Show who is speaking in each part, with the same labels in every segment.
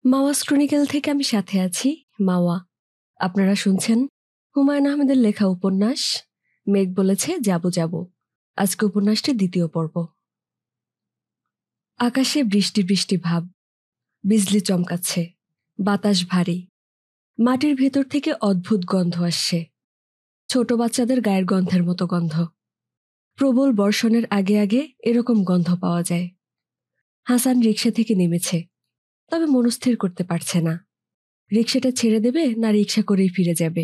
Speaker 1: মাওয়াজ chronicle থেকে আমি সাথে আছি, মাওয়া। আপনারা শুনছেন হুমায়ুন আহমেদের লেখা উপন্যাস মেঘ বলেছে যাবো যাবো। আজকে উপন্যাসটির দ্বিতীয় পর্ব। আকাশে বৃষ্টি বৃষ্টি ভাব, বিজলি চমকাচ্ছে, বাতাস ভারী, মাটির ভেতর থেকে অদ্ভুত গন্ধ আসছে, ছোট বাচ্চাদের গায়ের গন্ধের মতো গন্ধ। প্রবল বর্ষণের আগে আগে এরকম গন্ধ পাওয়া যায়। হাসান রিকশা থেকে নেমেছে, তবে মনস্থির করতে পারছে না রিকশাটা ছেড়ে দেবে না রিকশা করেই ফিরে যাবে।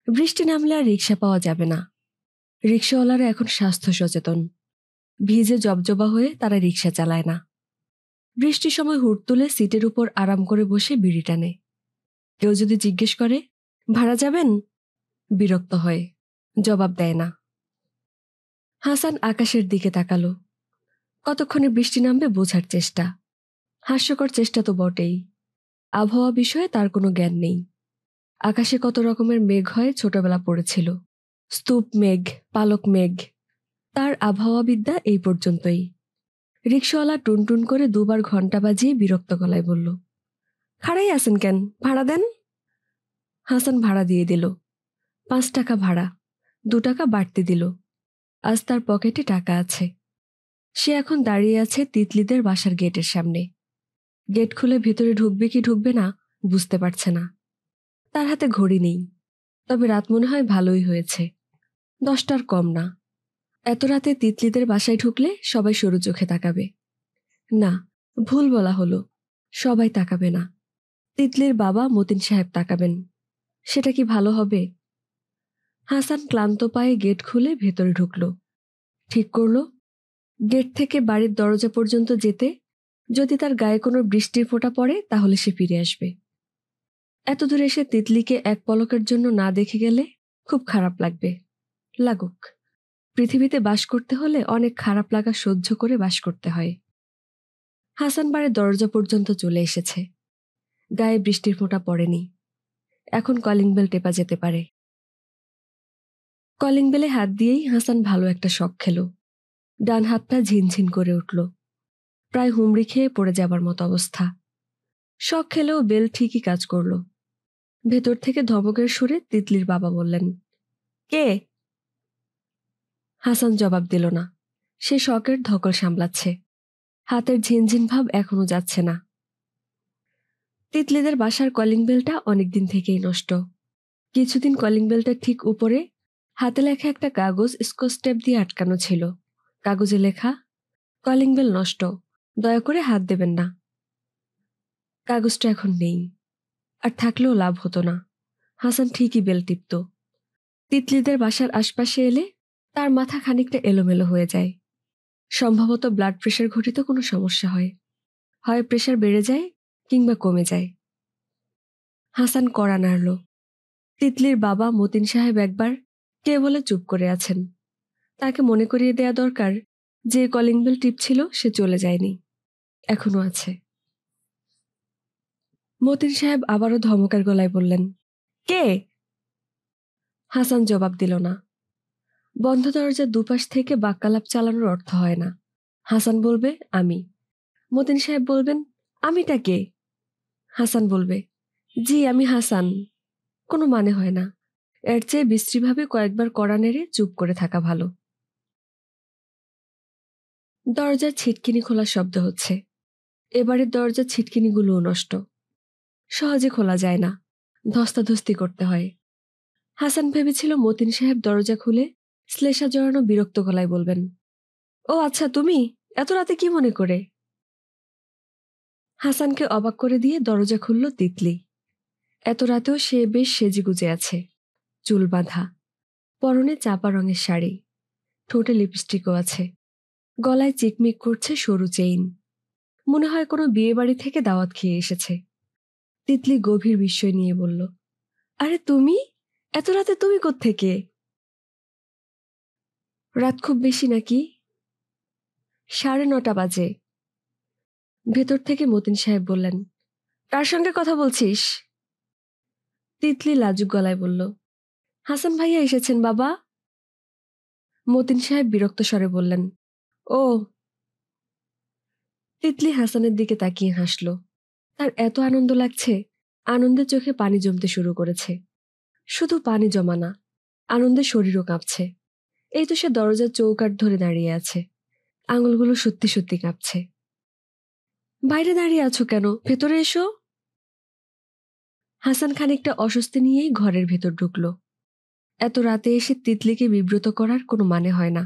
Speaker 1: বৃষ্টি নামলে আর রিকশা পাওয়া যাবে না। রিকশাওয়ালারা এখন স্বাস্থ্য সচেতন, ভিজে জবজবা হয়ে তারা রিকশা চালায় না। বৃষ্টির সময় হুড তুলে সিটের উপর আরাম করে বসে বিড়ি টানে। কেউ যদি জিজ্ঞেস করে ভাড়া যাবেন, বিরক্ত হয়, জবাব দেয় না। হাসান আকাশের দিকে তাকালো। কতক্ষণে বৃষ্টি নামবে বোঝার চেষ্টা। হাস্যকর চেষ্টা তো বটেই। আবহাওয়া বিষয়ে তার কোনো জ্ঞান নেই। আকাশে কত রকমের মেঘ হয় ছোটবেলা পড়েছিল। স্তূপ মেঘ, পালক মেঘ। তার আবহাওয়াবিদ্যা এই পর্যন্তই। রিকশাওয়ালা টুনটুন করে দুবার ঘন্টা বাজিয়ে বিরক্ত গলায় বলল, খাড়াই আছেন কেন, ভাড়া দেন। হাসান ভাড়া দিয়ে দিল। 5 টাকা ভাড়া, 2 টাকা বাড়তি দিল। আজ তার পকেটে টাকা আছে। সে এখন দাঁড়িয়ে আছে তিতলিদের বাসার গেটের সামনে। গেট খুলে ভেতরে ঢুকবে কি ঢুকবে না বুঝতে পারছে না। তার হাতে ঘড়ি নেই, তবে রাত মনে হয় ভালোই হয়েছে, 10টার কম না। এত রাতে তিতলিদের বাসায় ঢুকলে সবাই সরু চোখে তাকাবে। না, ভুল বলা হলো, সবাই তাকাবে না। তিতলির বাবা মতিন সাহেব তাকাবেন। সেটা কি ভালো হবে? হাসান ক্লান্ত পায়ে গেট খুলে ভেতরে ঢুকল। ঠিক করল গেট থেকে বাড়ির দরজা পর্যন্ত যেতে যদি তার গায়ে কোনো বৃষ্টির ফোঁটা পড়ে তাহলে সে ফিরে আসবে। এত দূরে এসে তিতলিকে এক পলকের জন্য না দেখে গেলে খুব খারাপ লাগবে। লাগুক। পৃথিবীতে বাস করতে হলে অনেক খারাপ লাগা সহ্য করে বাস করতে হয়। হাসান বাড়ির দরজা পর্যন্ত চলে এসেছে। গায়ে বৃষ্টির ফোঁটা পড়েনি। এখন কলিং বেল টেপা যেতে পারে। কলিং বেলে হাত দিয়েই হাসান ভালো একটা শক খেল। ডান হাতটা ঝিনঝিন করে উঠল, প্রায় হুমড়ি খেয়ে পড়ে যাবার মতো অবস্থা। শক খেলেও বেল ঠিকই কাজ করল। ভেতর থেকে ধমকের সুরে তিতলির বাবা বললেন, কে? হাসান জবাব দিল না। সে শকের ধকল সামলাচ্ছে। হাতের ঝিনঝিন ভাব এখনো যাচ্ছে না। তিতলিদের বাসার কলিং বেলটা অনেকদিন থেকেই নষ্ট। কিছুদিন কলিং বেলটার ঠিক উপরে হাতে লেখা একটা কাগজ স্কচ টেপ দিয়ে আটকানো ছিল। কাগজে লেখা, কলিং বেল নষ্ট, দয়া করে হাত দেবেন না। কাগজটা এখন নেই, আর থাকলেও লাভ হতো না। হাসান ঠিকই বেল টিপত। তিতলিদের বাসার আশপাশে এলে তার মাথা খানিকটা এলোমেলো হয়ে যায়। সম্ভবত ব্লাড প্রেশার ঘটিত কোনো সমস্যা হয়। হয় প্রেশার বেড়ে যায় কিংবা কমে যায়। হাসান কড়া নাড়ল। তিতলির বাবা মতিন সাহেব একবার কে বলে চুপ করে আছেন। তাকে মনে করিয়ে দেয়া দরকার যে কলিং বেল টিপছিল সে চলে যায়নি, এখনো আছে। মতিন সাহেব আবারও ধমকের গলায় বললেন, কে? হাসান জবাব দিল না। বন্ধ দরজার দুপাশ থেকে বাক্যালাপ চালানোর অর্থ হয় না। হাসান বলবে আমি, মতিন সাহেব বলবেন আমিটা কে? হাসান বলবে, জি আমি হাসান। কোনো মানে হয় না। এর চেয়ে বিশ্রীভাবে কয়েকবার কড়া নেড়ে চুপ করে থাকা ভালো। দরজার ছিটকিনি খোলার শব্দ হচ্ছে। এবারের দরজার ছিটকিনিগুলোও নষ্ট। সহজে খোলা যায় না, ধস্তাধস্তি করতে হয়। হাসান ভেবেছিল মতিন সাহেব দরজা খুলে শ্লেষা জড়ানো বিরক্ত গলায় বলবেন, ও আচ্ছা তুমি এত রাতে কি মনে করে? হাসানকে অবাক করে দিয়ে দরজা খুলল তিতলি। এত রাতেও সে বেশ সেজেগুজে আছে। চুল বাঁধা, পরনে চাপা রঙের শাড়ি, ঠোঁটে লিপস্টিকও আছে, গলায় চিকমিক করছে সরু চেইন। মনে হয় কোনো বিয়ে বাড়ি থেকে দাওয়াত খেয়ে এসেছে। তিতলি গভীর বিস্ময় নিয়ে বলল, আরে তুমি, এত রাতে তুমি কোত্থেকে? রাত খুব বেশি নাকি? 9:30 বাজে। ভেতর থেকে মতিন সাহেব বললেন, কার সঙ্গে কথা বলছিস? তিতলি লাজুক গলায় বলল, হাসান ভাইয়া এসেছেন বাবা। মতিন সাহেব বিরক্ত স্বরে বললেন, ও। তিতলি হাসানের দিকে তাকিয়ে হাসল। তার এত আনন্দ লাগছে, আনন্দের চোখে পানি জমতে শুরু করেছে। শুধু পানি জমা না, আনন্দে শরীরও কাঁপছে। এই তো সে দরজার চৌকাঠ ধরে দাঁড়িয়ে আছে, আঙুলগুলো সত্যি সত্যি কাঁপছে। বাইরে দাঁড়িয়ে আছো কেন? ভেতরে এসো। হাসান খানিকটা অস্বস্তি নিয়েই ঘরের ভেতর ঢুকল। এত রাতে এসে তিতলিকে বিব্রত করার কোনো মানে হয় না।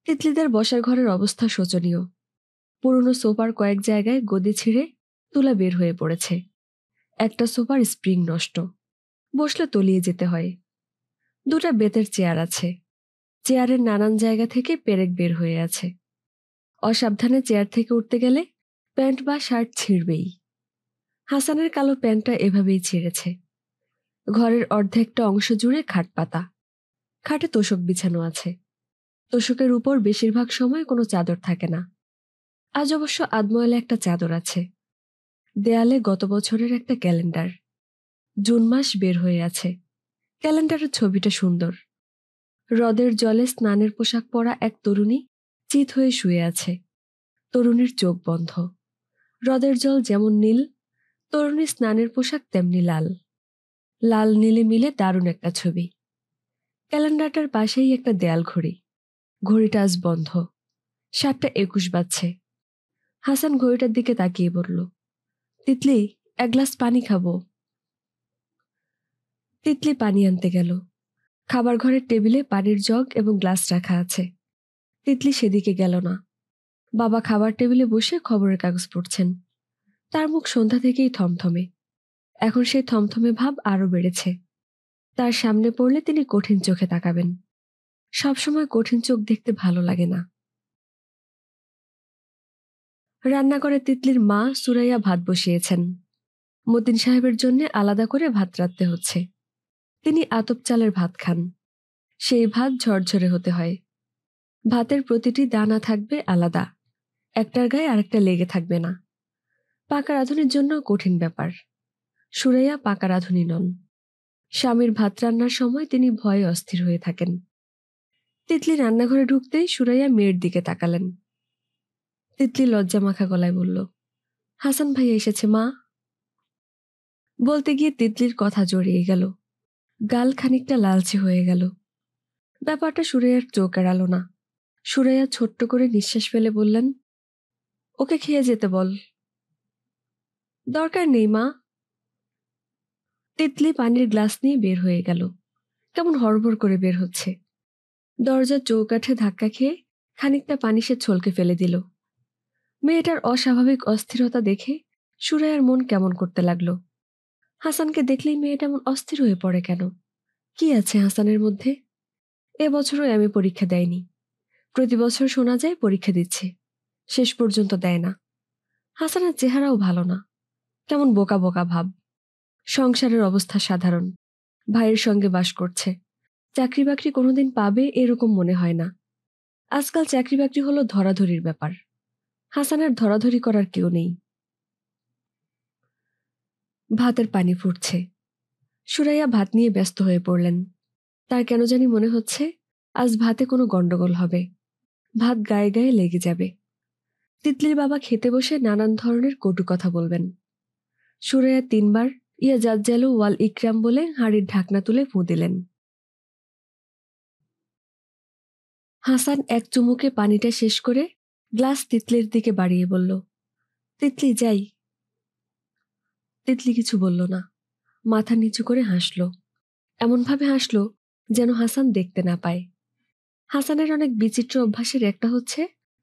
Speaker 1: তিতলিদের বসার ঘরের অবস্থা শোচনীয়। পুরনো সোফার কয়েক জায়গায় গদি ছিঁড়ে তুলা বের হয়ে পড়েছে। একটা সোফার স্প্রিং নষ্ট, বসলে তলিয়ে যেতে হয়। দুটা বেতের চেয়ার আছে, চেয়ারের নানান জায়গা থেকে পেরেক বের হয়ে আছে। অসাবধানে চেয়ার থেকে উঠতে গেলে প্যান্ট বা শার্ট ছিঁড়বেই। হাসানের কালো প্যান্টটা এভাবেই ছিঁড়েছে। ঘরের অর্ধেকটা অংশ জুড়ে খাট পাতা, খাটে তোশক বিছানো আছে। তোশকের উপর বেশিরভাগ সময় কোনো চাদর থাকে না। আজ অবশ্য আধময়লা একটা চাদর আছে। দেয়ালে গত বছরের একটা ক্যালেন্ডার, জুন মাস বের হয়ে আছে। ক্যালেন্ডারের ছবিটা সুন্দর। হ্রদের জলে স্নানের পোশাক পরা এক তরুণী চিত হয়ে শুয়ে আছে। তরুণীর চোখ বন্ধ। হ্রদের জল যেমন নীল, তরুণীর স্নানের পোশাক তেমনি লাল। লাল নীলে মিলে দারুণ একটা ছবি। ক্যালেন্ডারটার পাশেই একটা দেয়াল ঘড়ি। ঘড়িটা আজ বন্ধ। 7:21 বাজছে। হাসান ঘড়িটার দিকে তাকিয়ে বলল, তিতলি, এক গ্লাস পানি খাবো। তিতলি পানি আনতে গেল। খাবার ঘরের টেবিলে পানির জগ এবং গ্লাস রাখা আছে। তিতলি সেদিকে গেল না। বাবা খাবার টেবিলে বসে খবরের কাগজ পড়ছেন। তার মুখ সন্ধ্যা থেকেই থমথমে। এখন সেই থমথমে ভাব আরো বেড়েছে। তার সামনে পড়লে তিনি কঠিন চোখে তাকাবেন। সবসময় কঠিন চোখ দেখতে ভালো লাগে না। রান্নাঘরে তিতলির মা সুরাইয়া ভাত বসিয়েছেন। মতিন সাহেবের জন্য আলাদা করে ভাত রাঁধতে হচ্ছে। তিনি আতপ চালের ভাত খান। সেই ভাত ঝরঝরে হতে হয়। ভাতের প্রতিটি দানা থাকবে আলাদা, একটার গায়ে আরেকটা লেগে থাকবে না। পাকা রাঁধুনির জন্য কঠিন ব্যাপার। সুরাইয়া পাকা রাঁধুনি নন। স্বামীর ভাত রান্নার সময় তিনি ভয়ে অস্থির হয়ে থাকেন। তিতলি রান্নাঘরে ঢুকতেই সুরাইয়া মেয়ের দিকে তাকালেন। তিতলি লজ্জা মাখা গলায় বলল, হাসান ভাইয়া এসেছে মা। বলতে গিয়ে তিতলির কথা জড়িয়ে গেল। গাল খানিকটা লালচে হয়ে গেল। ব্যাপারটা সুরাইয়ার চোখ এড়াল না। সুরাইয়া ছোট্ট করে নিঃশ্বাস ফেলে বললেন, ওকে খেয়ে যেতে বল। দরকার নেই মা। তিতলি পানির গ্লাস নিয়ে বের হয়ে গেল। কেমন হড়বড় করে বের হচ্ছে। দরজার চৌকাঠে ধাক্কা খেয়ে খানিকটা পানি সে ছলকে ফেলে দিল। মেয়েটার অস্বাভাবিক অস্থিরতা দেখে সুরাইয়ার মন কেমন করতে লাগলো। হাসানকে দেখলেই মেয়েটা এমন অস্থির হয়ে পড়ে কেন? কি আছে হাসানের মধ্যে? এবছরও আমি পরীক্ষা দেয়নি। প্রতি বছর শোনা যায় পরীক্ষা দিচ্ছে, শেষ পর্যন্ত দেয় না। হাসানের চেহারাও ভালো না, কেমন বোকা বোকা ভাব। সংসারের অবস্থা সাধারণ, ভাইয়ের সঙ্গে বাস করছে। চাকরি বাকরি কোনোদিন পাবে এরকম মনে হয় না। আজকাল চাকরি বাকরি হলো ধরাধরির ব্যাপার। হাসানের ধরাধরি করার কেউ নেই। ভাতের পানি ফুটছে। সুরাইয়া ভাত নিয়ে ব্যস্ত হয়ে পড়লেন। তার কেন জানি মনে হচ্ছে আজ ভাতে কোনো গন্ডগোল হবে, ভাত গায়ে গায়ে লেগে যাবে। তিতলির বাবা খেতে বসে নানান ধরনের কটু কথা বলবেন। সুরাইয়া 3বার ইয়া জাজ্জালু ওয়াল ইকরাম বলে হাঁড়ির ঢাকনা তুলে ফুঁ দিলেন। হাসান এক চুমুকে পানিটা শেষ করে গ্লাস তিতলির দিকে বাড়িয়ে বলল, তিতলি যাই। তিতলি কিছু বলল না, মাথা নিচু করে হাসল। এমনভাবে হাসল যেন হাসান দেখতে না পায়। হাসানের অনেক বিচিত্র অভ্যাসের একটা হচ্ছে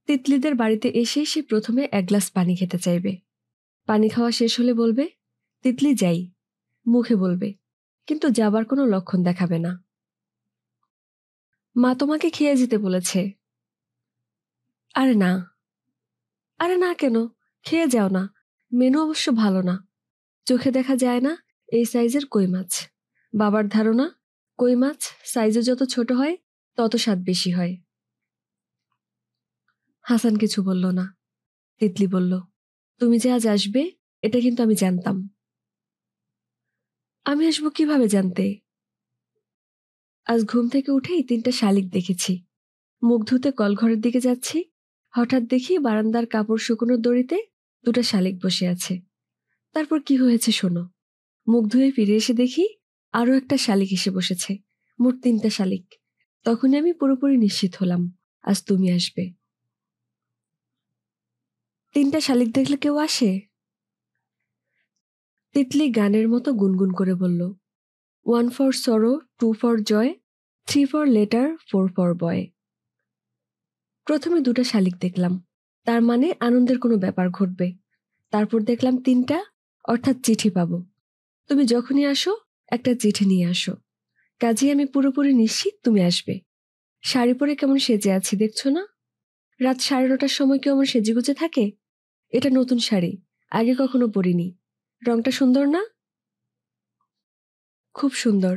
Speaker 1: তিতলিদের বাড়িতে এসেই সে প্রথমে এক গ্লাস পানি খেতে চাইবে। পানি খাওয়া শেষ হলে বলবে, তিতলি যাই, মুখে বলবে, কিন্তু যাবার কোনো লক্ষণ দেখাবে না। মা তোমাকে খেয়ে যেতে বলেছে। আরে না। আরে না কেন? খেয়ে যাও না। মেনু অবশ্য ভালো না। চোখে দেখা যায় না এই সাইজের কই মাছ। বাবার ধারণা, কই মাছ সাইজে যত ছোট হয় তত স্বাদ বেশি হয়। হাসান কিছু বলল না। তিতলি বলল, তুমি যে আজ আসবে এটা কিন্তু আমি জানতাম। আমি আসবো কিভাবে জানতে? আজ ঘুম থেকে উঠেই 3টা শালিক দেখেছি। মুখ ধুতে কলঘরের দিকে যাচ্ছি, হঠাৎ দেখি বারান্দার কাপড় শুকোনোর দড়িতে 2টা শালিক বসে আছে। তারপর কি হয়েছে শোনো। মুখ ধুয়ে ফিরে এসে দেখি আরো একটা শালিক এসে বসেছে, মোট 3টা শালিক। তখনই আমি পুরোপুরি নিশ্চিত হলাম আজ তুমি আসবে। 3টা শালিক দেখলে কেউ আসে? তিতলি গানের মতো গুনগুন করে বলল, 1 for sorrow, 2 for joy, 3 for letter, 4 for boy. প্রথমে 2টা শালিক দেখলাম, তার মানে আনন্দের কোনো ব্যাপার ঘটবে। তারপর দেখলাম 3টা, অর্থাৎ চিঠি পাবো। তুমি যখনই আসো একটা চিঠি নিয়ে আসো। কাজেই আমি পুরোপুরি নিশ্চিত তুমি আসবে। শাড়ি পরে কেমন সেজে আছি দেখছো না? রাত 9:30টার সময় কেউ আমার সেজেগুজে থাকে? এটা নতুন শাড়ি, আগে কখনো পরিনি। রংটা সুন্দর না? খুব সুন্দর।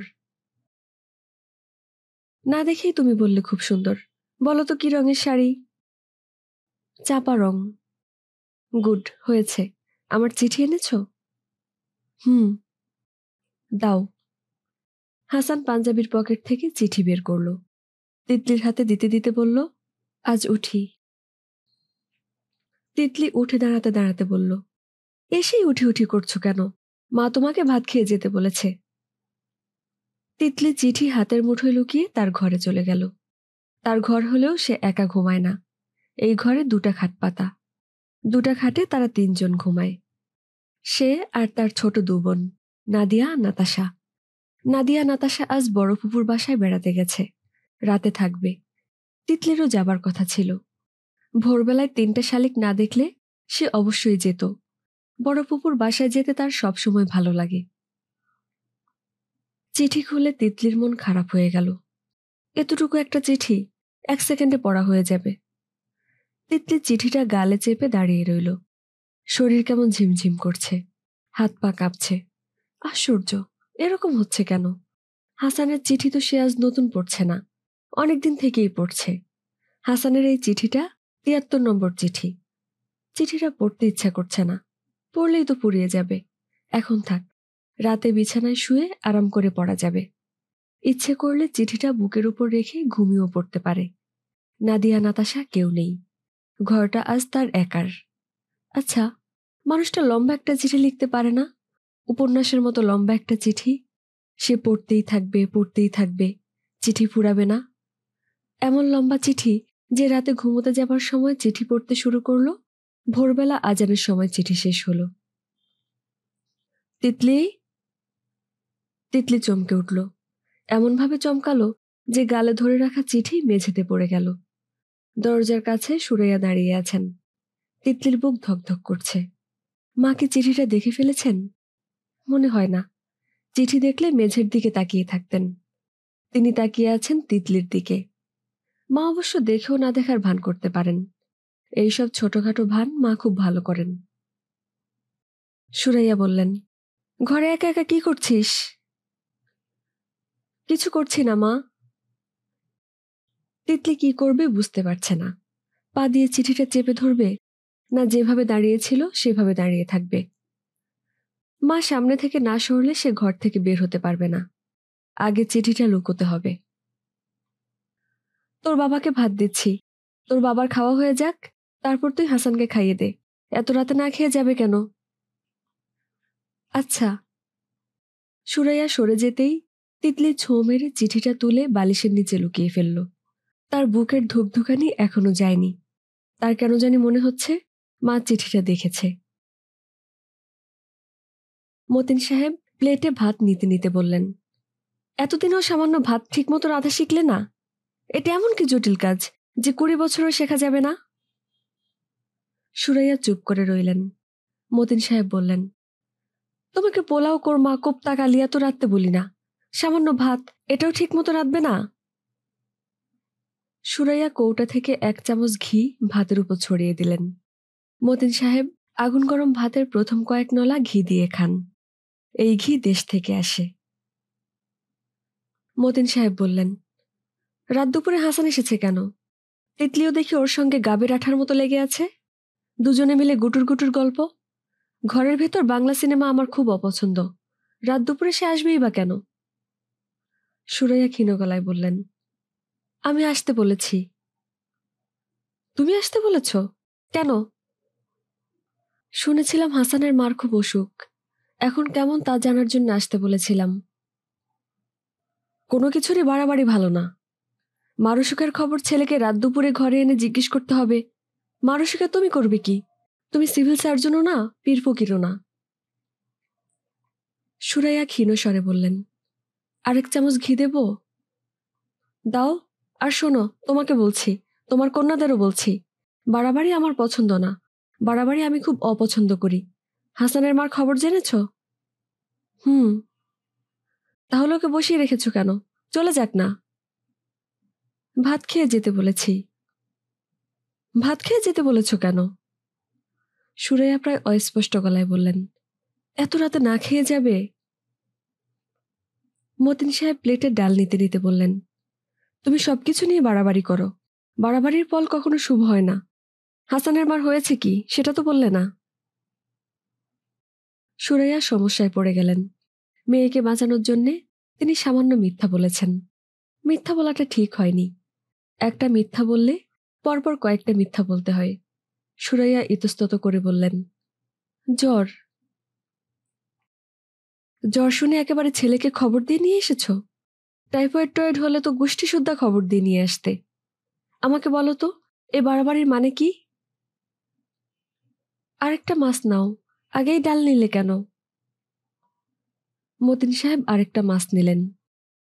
Speaker 1: না দেখেই তুমি বললে খুব সুন্দর। বলো তো কি রঙের শাড়ি? চাপা রং। গুড হয়েছে। আমার চিঠি এনেছো? হুম। দাও। হাসান পাঞ্জাবির পকেট থেকে চিঠি বের করলো, তিতলির হাতে দিতে দিতে বলল, আজ উঠি। তিতলি উঠে দাঁড়াতে দাঁড়াতে বলল, এসেই উঠি উঠি করছো কেন? মা তোমাকে ভাত খেয়ে যেতে বলেছে। তিতলি চিঠি হাতের মুঠোয় লুকিয়ে তার ঘরে চলে গেল। তার ঘর হলেও সে একা ঘুমায় না। এই ঘরে 2টা খাট পাতা। 2টা খাটে তারা 3জন ঘুমায়। সে আর তার ছোট 2 বোন, নাদিয়া, নাতাশা। নাদিয়া নাতাশা আজ বড় ফুপুর বাসায় বেড়াতে গেছে, রাতে থাকবে। তিতলিরও যাবার কথা ছিল। ভোরবেলায় 3টা শালিক না দেখলে সে অবশ্যই যেত। বড় ফুপুর বাসায় যেতে তার সবসময় ভালো লাগে। চিঠি খুলে তিতলির মন খারাপ হয়ে গেল। এতটুকু একটা চিঠি 1 সেকেন্ডে পড়া হয়ে যাবে। তিতলি চিঠিটা গালে চেপে দাঁড়িয়ে রইল। শরীর কেমন ঝিমঝিম করছে, হাত পা কাঁপছে। আশ্চর্য, এরকম হচ্ছে কেন? হাসানের চিঠি তো সে আজ নতুন পড়ছে না, অনেকদিন থেকেই পড়ছে। হাসানের এই চিঠিটা 73 নম্বর চিঠি। চিঠিটা পড়তে ইচ্ছা করছে না, পড়লেই তো পুড়িয়ে যাবে। এখন থাক, রাতে বিছানায় শুয়ে আরাম করে পড়া যাবে। ইচ্ছে করলে চিঠিটা বুকের উপর রেখে ঘুমিয়েও পড়তে পারে। নাদিয়া নাতাশা কেউ নেই, ঘরটা আজ তার একার। আচ্ছা, মানুষটা লম্বা একটা চিঠি লিখতে পারে না? উপন্যাসের মতো লম্বা একটা চিঠি। সে পড়তেই থাকবে, পড়তেই থাকবে, চিঠি ফুরাবে না। এমন লম্বা চিঠি যে রাতে ঘুমোতে যাবার সময় চিঠি পড়তে শুরু করলো, ভোরবেলা আজানের সময় চিঠি শেষ হলো। তিতলি। তিতলি চমকে উঠল, এমনভাবে চমকালো যে গালে ধরে রাখা চিঠি মেঝেতে পড়ে গেল। দরজার কাছে সুরাইয়া দাঁড়িয়ে আছেন। তিতলির বুক ধকধক করছে। মা কি চিঠিটা দেখে ফেলেছেন? মনে হয় না। চিঠি দেখলে মেঝের দিকে তাকিয়ে থাকতেন। তিনি তাকিয়ে আছেন তিতলির দিকে। মা অবশ্য দেখেও না দেখার ভান করতে পারেন। এইসব ছোটখাটো ভান মা খুব ভালো করেন। সুরাইয়া বললেন, ঘরে একা একা কি করছিস? কিছু করছি না মা। তিতলি কি করবে বুঝতে পারছে না। পা দিয়ে চিঠিটা চেপে ধরবে, না যেভাবে দাঁড়িয়েছিল সেভাবে দাঁড়িয়ে থাকবে। মা সামনে থেকে না সরলে সে ঘর থেকে বের হতে পারবে না। আগে চিঠিটা লুকোতে হবে। তোর বাবাকে ভাত দিচ্ছি, তোর বাবার খাওয়া হয়ে যাক, তারপর তুই হাসানকে খাইয়ে দে। এত রাতে না খেয়ে যাবে কেন? আচ্ছা। সুরাইয়া সরে যেতেই তিতলি ছোঁ মেরে চিঠিটা তুলে বালিশের নিচে লুকিয়ে ফেলল। তার বুকের ধুকধুকানি এখনো যায়নি। তার কেন জানি মনে হচ্ছে মা চিঠিটা দেখেছে। মতিন সাহেব প্লেটে ভাত নিতে নিতে বললেন, এতদিনও সামান্য ভাত ঠিকমতো রাঁধা শিখলে না? এটা এমন কি জটিল কাজ যে 20 বছরও শেখা যাবে না? সুরাইয়া চুপ করে রইলেন। মতিন সাহেব বললেন, তোমাকে পোলাও, কোরমা, কোপ্তা, কালিয়া তো রাঁধতে বলি না। সামান্য ভাত, এটাও ঠিকমতো রাঁধবে না? সুরাইয়া কৌটা থেকে 1 চামচ ঘি ভাতের উপর ছড়িয়ে দিলেন। মতিন সাহেব আগুন গরম ভাতের প্রথম কয়েক নলা ঘি দিয়ে খান। এই ঘি দেশ থেকে আসে। মতিন সাহেব বললেন, রাত দুপুরে হাসান এসেছে কেন? তিতলিও দেখি ওর সঙ্গে গাবের আঠার মতো লেগে আছে। দুজনে মিলে গুটুর গুটুর গল্প। ঘরের ভেতর বাংলা সিনেমা আমার খুব অপছন্দ। রাত দুপুরে সে আসবেই বা কেন? সুরাইয়া ক্ষীণ গলায় বললেন, আমি আসতে বলেছি। তুমি আসতে বলেছ? কেন? শুনেছিলাম হাসানের মার খুব অসুখ, এখন কেমন তা জানার জন্য আসতে বলেছিলাম। কোনো কিছুরই বাড়াবাড়ি ভালো না। মার অসুখের খবর ছেলেকে রাত দুপুরে ঘরে এনে জিজ্ঞেস করতে হবে। মার অসুখে তুমি করবে কি? তুমি সিভিল সার্জনও না, পীর ফকিরও না। সুরাইয়া ক্ষীণ স্বরে বললেন, আরেক চামচ ঘি দেব? দাও। আর শোনো, তোমাকে বলছি, তোমার কন্যাদেরও বলছি, বাড়াবাড়ি আমার পছন্দ না। বাড়াবাড়ি আমি খুব অপছন্দ করি। হাসানের মার খবর জেনেছ? হুম। তাহলে ওকে বসিয়ে রেখেছ কেন? চলে যাক না। ভাত খেয়ে যেতে বলেছি। ভাত খেয়ে যেতে বলেছ কেন? সুরাইয়া প্রায় অস্পষ্ট গলায় বললেন, এত রাতে না খেয়ে যাবে? মতিন সাহেব প্লেটের ডাল নিতে নিতে বললেন, তুমি সবকিছু নিয়ে বাড়াবাড়ি করো। বাড়াবাড়ির ফল কখনো শুভ হয় না। হাসানের মার হয়েছে কি সেটা তো বললে না। সুরাইয়া সমস্যায় পড়ে গেলেন। মেয়েকে বাঁচানোর জন্যে তিনি সামান্য মিথ্যা বলেছেন। মিথ্যা বলাটা ঠিক হয়নি। একটা মিথ্যা বললে পরপর কয়েকটা মিথ্যা বলতে হয়। সুরাইয়া ইতস্তত করে বললেন, জ্বর। জ্বর শুনে একেবারে ছেলেকে খবর দিয়ে নিয়ে এসেছ? টাইফয়েড টয়েড হলে তো গোষ্ঠী সুদ্ধা খবর দিয়ে নিয়ে আসতে। আমাকে বলো তো, এ বাড়াবাড়ির মানে কি? আরেকটা মাছ নাও, আগেই ডাল নিলে কেন? মতিন সাহেব আরেকটা মাছ নিলেন।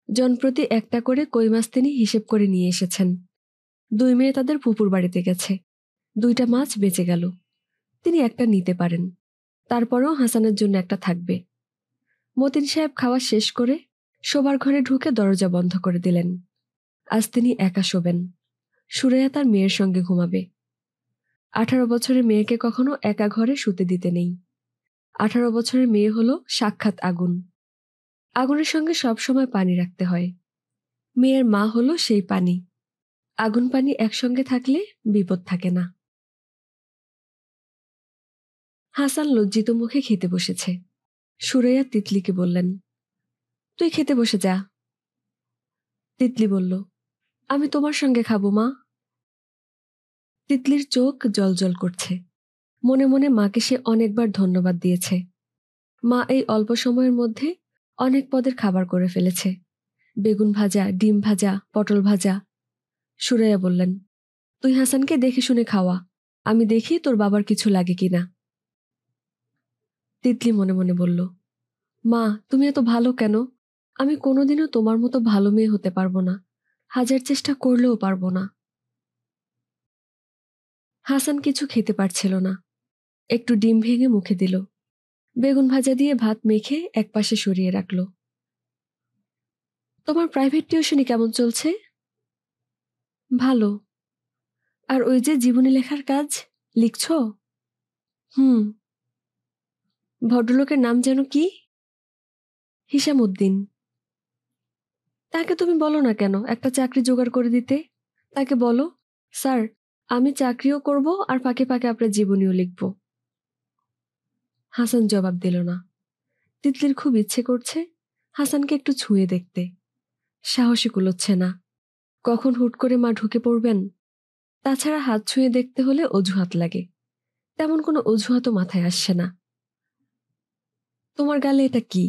Speaker 1: জনপ্রতি একটা করে কই মাছ তিনি হিসেব করে নিয়ে এসেছেন। 2 মেয়ে তাদের পুপুর বাড়িতে গেছে। 2টা মাছ বেঁচে গেল। তিনি একটা নিতে পারেন, তারপরেও হাসানের জন্য একটা থাকবে। মতিন সাহেব খাওয়া শেষ করে শোবার ঘরে ঢুকে দরজা বন্ধ করে দিলেন। আজ তিনি একা শোবেন। সুরাইয়া তার মেয়ের সঙ্গে ঘুমাবে। 18 বছরের মেয়েকে কখনো একা ঘরে শুতে দিতে নেই। 18 বছরের মেয়ে হলো সাক্ষাৎ আগুন। আগুনের সঙ্গে সবসময় পানি রাখতে হয়। মেয়ের মা হলো সেই পানি। আগুন পানি একসঙ্গে থাকলে বিপদ থাকে না। হাসান লজ্জিত মুখে খেতে বসেছে। সুরাইয়া তিতলিকে বললেন, তুই খেতে বসে যা। তিতলি বলল, আমি তোমার সঙ্গে খাবো মা। তিতলির চোখ জলজল করছে। মনে মনে মাকে সে অনেকবার ধন্যবাদ দিয়েছে। মা এই অল্প সময়ের মধ্যে অনেক পদের খাবার করে ফেলেছে। বেগুন ভাজা, ডিম ভাজা, পটল ভাজা। সুরাইয়া বললেন, তুই হাসানকে দেখে শুনে খাওয়া, আমি দেখি তোর বাবার কিছু লাগে কিনা। তিতলি মনে মনে বলল, মা তুমি এত ভালো কেন? আমি কোনোদিনও তোমার মতো ভালো মেয়ে হতে পারবো না। হাজার চেষ্টা করলেও পারবো না। হাসান কিছু খেতে পারছিল না। একটু ডিম ভেঙে মুখে দিল। বেগুন ভাজা দিয়ে ভাত মেখে একপাশে সরিয়ে রাখল। তোমার প্রাইভেট টিউশনি কেমন চলছে? ভালো। আর ওই যে জীবনী লেখার কাজ লিখছো? হুম। ভদ্রলোকের নাম যেন কি? হিসাম উদ্দিন। তাকে তুমি বলো না কেন একটা চাকরি জোগাড় করে দিতে? তাকে বলো, স্যার আমি চাকরিও করব আর ফাঁকে ফাঁকে আপনার জীবনীও লিখব। হাসান জবাব দিল না। তিতলির খুব ইচ্ছে করছে হাসানকে একটু ছুঁয়ে দেখতে। সাহসী কুলোচ্ছে না। কখন হুট করে মা ঢুকে পড়বেন। তাছাড়া হাত ছুঁয়ে দেখতে হলে অজুহাত লাগে। তেমন কোনো অজুহাতও মাথায় আসছে না। তোমার গালে এটা কি?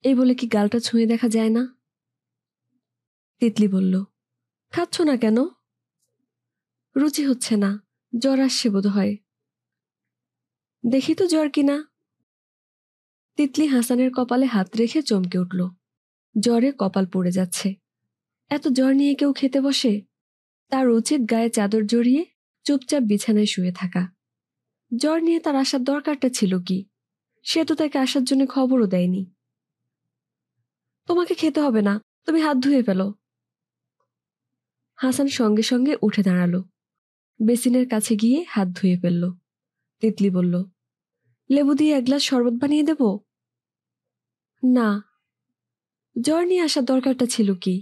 Speaker 1: এই বলে কি গালটা ছুঁয়ে দেখা যায় না? তিতলি বলল, খাচ্ছ না কেন? রুচি হচ্ছে না, জ্বর আসছে বোধ হয়। দেখি তো জ্বর কিনা। তিতলি হাসানের কপালে হাত রেখে চমকে উঠল। জ্বরে কপাল পড়ে যাচ্ছে। এত জ্বর নিয়ে কেউ খেতে বসে? তার উচিত গায়ে চাদর জড়িয়ে চুপচাপ বিছানায় শুয়ে থাকা। জ্বর নিয়ে তার আসার দরকারটা ছিল কি? সে তো তাকে আসার জন্য খবরও দেয়নি। তোমাকে খেতে হবে না, তুমি হাত ধুয়ে ফেলো। হাসান সঙ্গে সঙ্গে উঠে দাঁড়ালো। বেসিনের কাছে গিয়ে হাত ধুয়ে ফেলল। তিতলি বলল, লেবু দিয়ে 1 গ্লাস শরবত বানিয়ে দেব? না। জ্বর নিয়ে আসার দরকারটা ছিল কি?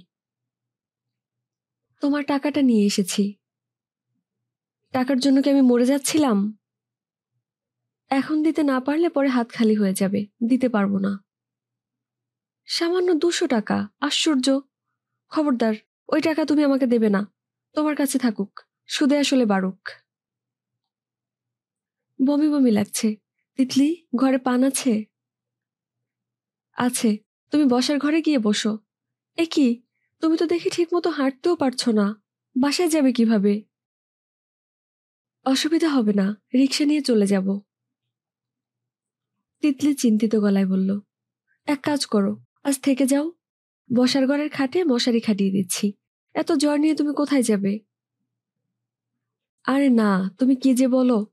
Speaker 1: তোমার টাকাটা নিয়ে এসেছি। টাকার জন্য কি আমি মরে যাচ্ছিলাম? এখন দিতে না পারলে পরে হাত খালি হয়ে যাবে, দিতে পারবো না। সামান্য 200 টাকা, আশ্চর্য। খবরদার, ওই টাকা তুমি আমাকে দেবে না। তোমার কাছে থাকুক, সুদে আসলে বাড়ুক। বমি বমি লাগছে। তিতলি, ঘরে পান আছে? আছে। তুমি বসার ঘরে গিয়ে বসো। এ কি, তুমি তো দেখি ঠিক মতো হাঁটতেও পারছো না। বাসায় যাবে কিভাবে? অসুবিধা হবে না, রিক্সা নিয়ে চলে যাব। তিতলি চিন্তিত গলায় বলল, এক কাজ করো, আজ থেকে যাও। বসার ঘরের খাটে মশারি খাটিয়ে দিচ্ছি। এত জ্বর নিয়ে তুমি কোথায় যাবে? আরে না, তুমি কি যে বলো।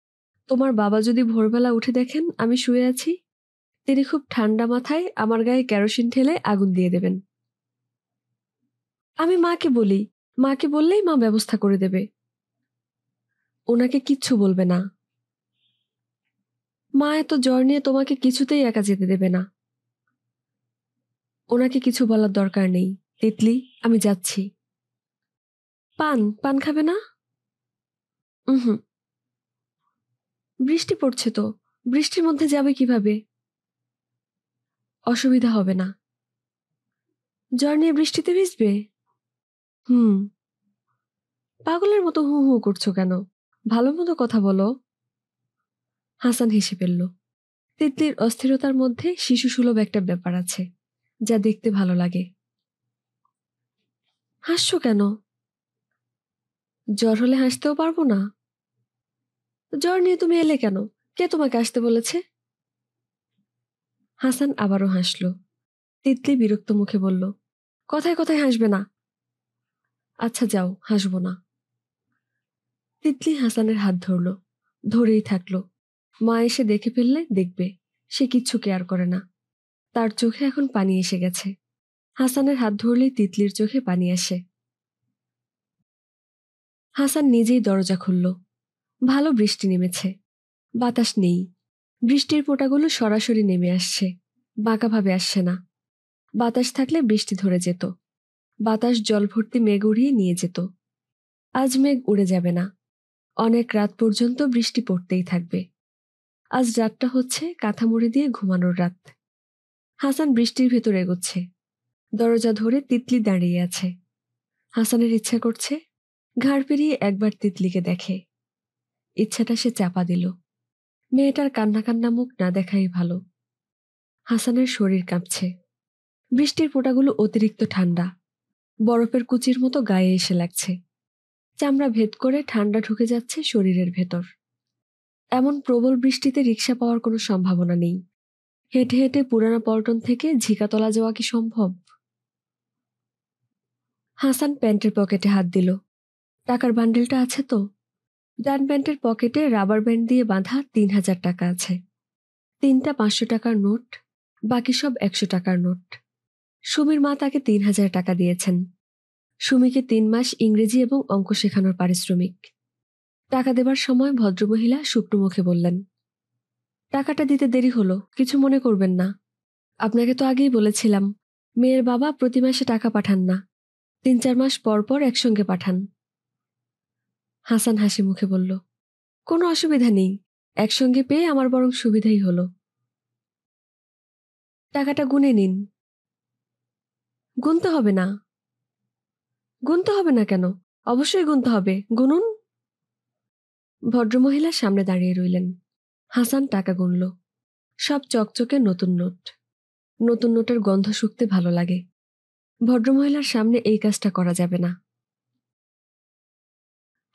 Speaker 1: তোমার বাবা যদি ভোরবেলা উঠে দেখেন আমি শুয়ে আছি, তিনি খুব ঠান্ডা মাথায় আমার গায়ে কেরোসিন ঢেলে আগুন দিয়ে দেবেন। আমি মাকে বলি, মাকে বললেই মা ব্যবস্থা করে দেবে। ওনাকে কিচ্ছু বলবে না। মা এত জ্বর নিয়ে তোমাকে কিছুতেই একা যেতে দেবে না। ওনাকে কিছু বলার দরকার নেই। তিতলি, আমি যাচ্ছি। পান পান খাবে না? হুম। বৃষ্টি পড়ছে তো, বৃষ্টির মধ্যে যাবে কিভাবে? অসুবিধা হবে না। জ্বর নিয়ে বৃষ্টিতে ভিজবে? হুম। পাগলের মতো হু হু করছো কেন? ভালো মতো কথা বলো। হাসান হেসে ফেলল। তিতলির অস্থিরতার মধ্যে শিশুসুলভ একটা ব্যাপার আছে, যা দেখতে ভালো লাগে। হাসছো কেন? জ্বর হলে হাসতেও পারবো না? জ্বর নিয়ে তুমি এলে কেন? কে তোমাকে আসতে বলেছে? হাসান আবারও হাসল। তিতলি বিরক্ত মুখে বলল, কথায় কথায় হাসবে না। আচ্ছা যাও, হাসবো না। তিতলি হাসানের হাত ধরল, ধরেই থাকলো। মা এসে দেখে ফেললে দেখবে, সে কিচ্ছু কেয়ার করে না। তার চোখে এখন পানি এসে গেছে। হাসানের হাত ধরলেই তিতলির চোখে পানি আসে। হাসান নিজেই দরজা খুলল। ভালো বৃষ্টি নেমেছে। বাতাস নেই। বৃষ্টির ফোঁটাগুলো সরাসরি নেমে আসছে, বাঁকাভাবে আসছে না। বাতাস থাকলে বৃষ্টি ধরে যেত। বাতাস জল ভর্তি মেঘ উড়িয়ে নিয়ে যেত। আজ মেঘ উড়ে যাবে না। অনেক রাত পর্যন্ত বৃষ্টি পড়তেই থাকবে। আজ রাতটা হচ্ছে কাঁথা মুড়ি দিয়ে ঘুমানোর রাত। হাসান বৃষ্টির ভেতর এগোচ্ছে। দরজা ধরে তিতলি দাঁড়িয়ে আছে। হাসানের ইচ্ছা করছে ঘাড় পেরিয়ে একবার তিতলিকে দেখে। ইচ্ছাটা সে চাপা দিল। মেয়েটার কান্না কান্না মুখ না দেখাই ভালো। হাসানের শরীর কাঁপছে। বৃষ্টির ফোঁটাগুলো অতিরিক্ত ঠান্ডা, বরফের কুচির মতো গায়ে এসে লাগছে। চামড়া ভেদ করে ঠান্ডা ঢুকে যাচ্ছে শরীরের ভেতর। এমন প্রবল বৃষ্টিতে রিক্সা পাওয়ার কোনো সম্ভাবনা নেই। হেঁটে হেঁটে পুরানা পল্টন থেকে ঝিকাতলা যাওয়া কি সম্ভব? হাসান প্যান্টের পকেটে হাত দিল। টাকার বান্ডেলটা আছে তো? ডান প্যান্টের পকেটে রাবার ব্যান্ড দিয়ে বাঁধা ৩,০০০ টাকা আছে। ৩টা ৫০০ টাকার নোট, বাকি সব ১০০ টাকার নোট। সুমির মা তাকে ৩,০০০ টাকা দিয়েছেন। সুমিকে ৩ মাস ইংরেজি এবং অঙ্ক শেখানোর পারিশ্রমিক। টাকা দেবার সময় ভদ্রমহিলা শুকনো মুখে বললেন, টাকাটা দিতে দেরি হলো, কিছু মনে করবেন না। আপনাকে তো আগেই বলেছিলাম, মেয়ের বাবা প্রতি মাসে টাকা পাঠান না, ৩-৪ মাস পর পর একসঙ্গে পাঠান। হাসান হাসি মুখে বলল, কোনো অসুবিধা নেই, একসঙ্গে পেয়ে আমার বরং সুবিধাই হলো। টাকাটা গুনে নিন। গুনতে হবে না। গুনতে হবে না কেন? অবশ্যই গুনতে হবে, গুনুন। ভদ্রমহিলার সামনে দাঁড়িয়ে রইলেন। হাসান টাকা গুনল। সব চকচকে নতুন নোট। নতুন নোটের গন্ধ শুঁকতে ভালো লাগে। ভদ্রমহিলার সামনে এই কাজটা করা যাবে না।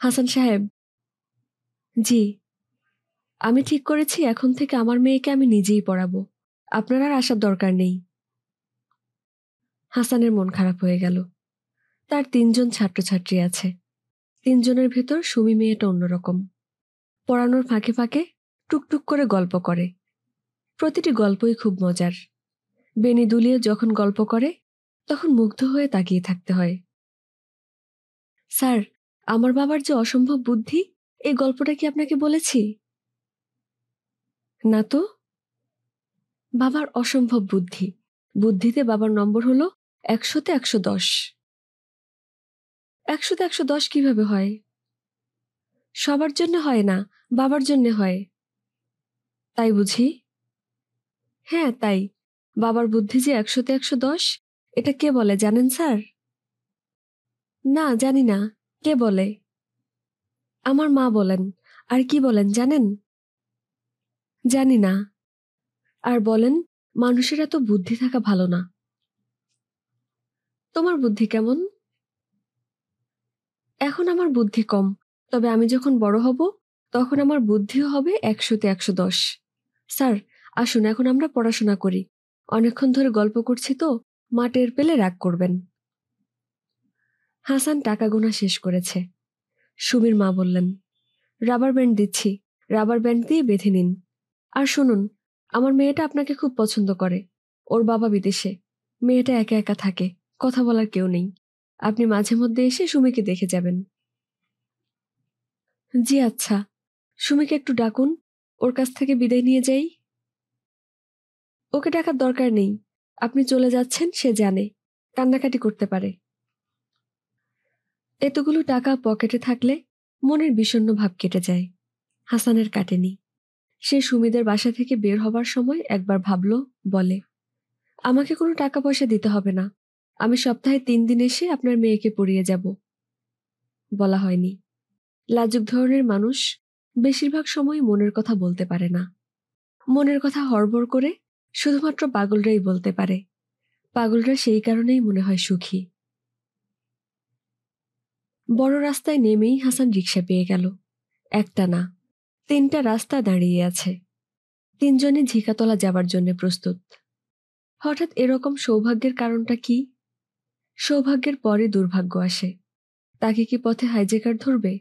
Speaker 1: হাসান সাহেব। জি। আমি ঠিক করেছি এখন থেকে আমার মেয়েকে আমি নিজেই পড়াবো। আপনার আর আসার দরকার নেই। হাসানের মন খারাপ হয়ে গেল। তার ৩ জন ছাত্রছাত্রী আছে। ৩ জনের ভেতর সুমি মেয়েটা অন্যরকম। পড়ানোর ফাঁকে ফাঁকে টুকটুক করে গল্প করে। প্রতিটি গল্পই খুব মজার। বেনি দুলিয়ে যখন গল্প করে তখন মুগ্ধ হয়ে তাকিয়ে থাকতে হয়। স্যার, আমার বাবার যে অসম্ভব বুদ্ধি, এই গল্পটা কি আপনাকে বলেছি? না তো। বাবার অসম্ভব বুদ্ধি। বুদ্ধিতে বাবার নম্বর হলো ১০০-তে ১১০। ১০০-তে ১১০ কিভাবে হয়? সবার জন্য হয় না, বাবার জন্য হয়। তাই বুঝি? হ্যাঁ তাই। বাবার বুদ্ধি যে ১০০-তে ১১০, এটা কে বলে জানেন স্যার? না, জানি না। কে বলে? আমার মা বলেন। আর কি বলেন জানেন? জানি না। আর বলেন, মানুষের এত বুদ্ধি থাকা ভালো না। তোমার বুদ্ধি কেমন? এখন আমার বুদ্ধি কম, তবে আমি যখন বড় হব তখন আমার বুদ্ধিও হবে 100-তে 110। স্যার, আসুন এখন আমরা পড়াশোনা করি। অনেকক্ষণ ধরে গল্প করছি তো, মা টের পেলে রাগ করবেন। হাসান টাকা গোনা শেষ করেছে। সুমির মা বললেন, রাবার ব্যান্ড দিচ্ছি, রাবার ব্যান্ড দিয়ে বেঁধে নিন। আর শুনুন, আমার মেয়েটা আপনাকে খুব পছন্দ করে। ওর বাবা বিদেশে, মেয়েটা একা একা থাকে, কথা বলার কেউ নেই। আপনি মাঝে মধ্যে এসে সুমিকে দেখে যাবেন। জি আচ্ছা, সুমিকে একটু ডাকুন, ওর কাছ থেকে বিদায় নিয়ে যাই। ওকে ডাকার দরকার নেই, আপনি চলে যাচ্ছেন সে জানে, কান্নাকাটি করতে পারে। এতগুলো টাকা পকেটে থাকলে মনের বিষণ্ণ ভাব কেটে যায়। হাসানের কাটেনি। সে সুমিদের বাসা থেকে বের হবার সময় একবার ভাবল, বলে, আমাকে কোনো টাকা পয়সা দিতে হবে না, আমি সপ্তাহে 3 দিন এসে আপনার মেয়েকে পড়িয়ে যাব। বলা হয়নি। লাজুক ধরনের মানুষ বেশিরভাগ সময় মনের কথা বলতে পারে না। মনের কথা হড়বড় করে শুধুমাত্র পাগলরাই বলতে পারে। পাগলরা সেই কারণেই মনে হয় সুখী। বড় রাস্তায় নেমেই হাসান রিকশা পেয়ে গেল। একটা না, 3টা রাস্তা দাঁড়িয়ে আছে। 3জনই ঝিকাতলা যাবার জন্য প্রস্তুত। হঠাৎ এরকম সৌভাগ্যের কারণটা কি? সৌভাগ্যের পরে দুর্ভাগ্য আসে। তাকে কি পথে হাইজ্যাকার ধরবে?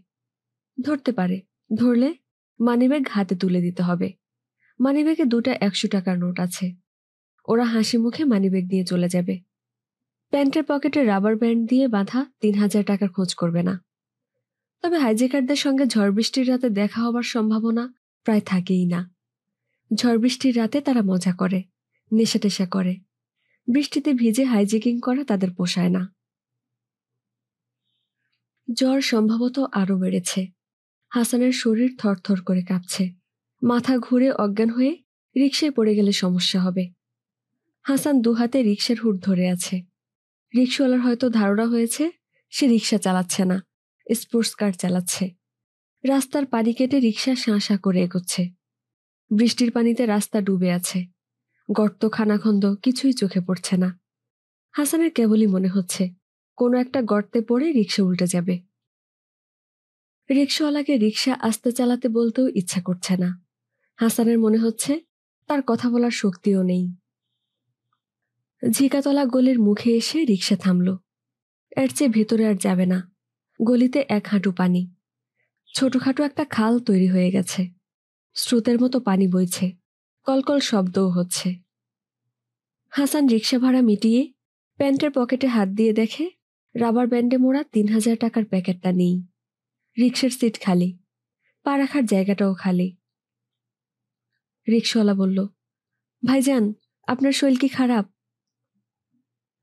Speaker 1: ধরতে পারে। ধরলে মানিব্যাগ হাতে তুলে দিতে হবে। মানিব্যাগে 2টা 100 টাকার নোট আছে। ওরা হাসি মুখে মানিব্যাগ দিয়ে চলে যাবে। প্যান্টের পকেটে রাবার ব্যান্ড দিয়ে বাঁধা 3000 টাকার খোঁজ করবে না। তবে হাইজ্যাকারদের সঙ্গে ঝড় বৃষ্টির রাতে দেখা হবার সম্ভাবনা প্রায় থাকেই না। ঝড় বৃষ্টির রাতে তারা মজা করে, নেশা টেশা করে। বৃষ্টিতে ভিজে হাইজ্যাকিং করা তাদের পোষায় না। জ্বর সম্ভবত আরও বেড়েছে। হাসানের শরীর থরথর করে কাঁপছে। মাথা ঘুরে অজ্ঞান হয়ে রিকশায় পড়ে গেলে সমস্যা হবে। হাসান দুহাতে রিকশার হুড ধরে আছে। রিকশাওয়ালার হয়তো ধারণা হয়েছে সে রিকশা চালাচ্ছে না, স্পোর্টস কার চালাচ্ছে। রাস্তার পানি কেটে রিকশা শাঁ শাঁ করে এগোচ্ছে। বৃষ্টির পানিতে রাস্তা ডুবে আছে। গর্ত খানাখন্দ কিছুই চোখে পড়ছে না। হাসানের কেবলই মনে হচ্ছে কোনো একটা গর্তে পড়ে রিকশা উল্টে যাবে। রিকশাওয়ালাকে রিকশা আস্তে চালাতে বলতেও ইচ্ছা করছে না। হাসানের মনে হচ্ছে তার কথা বলার শক্তিও নেই। ঝিকাতলা গলির মুখে এসে রিকশা থামল। এর চেয়ে ভেতরে আর যাবে না। গলিতে 1 হাঁটু পানি। ছোটখাটো একটা খাল তৈরি হয়ে গেছে। স্রোতের মতো পানি বইছে, কলকল শব্দও হচ্ছে। হাসান রিকশা ভাড়া মিটিয়ে প্যান্টের পকেটে হাত দিয়ে দেখে রাবার ব্যান্ডে মোড়া 3000 টাকার প্যাকেটটা নেই। রিকশার সিট খালি, পা রাখার জায়গাটাও খালি। রিকশাওয়ালা বলল, ভাইজান, আপনার শরীর কি খারাপ?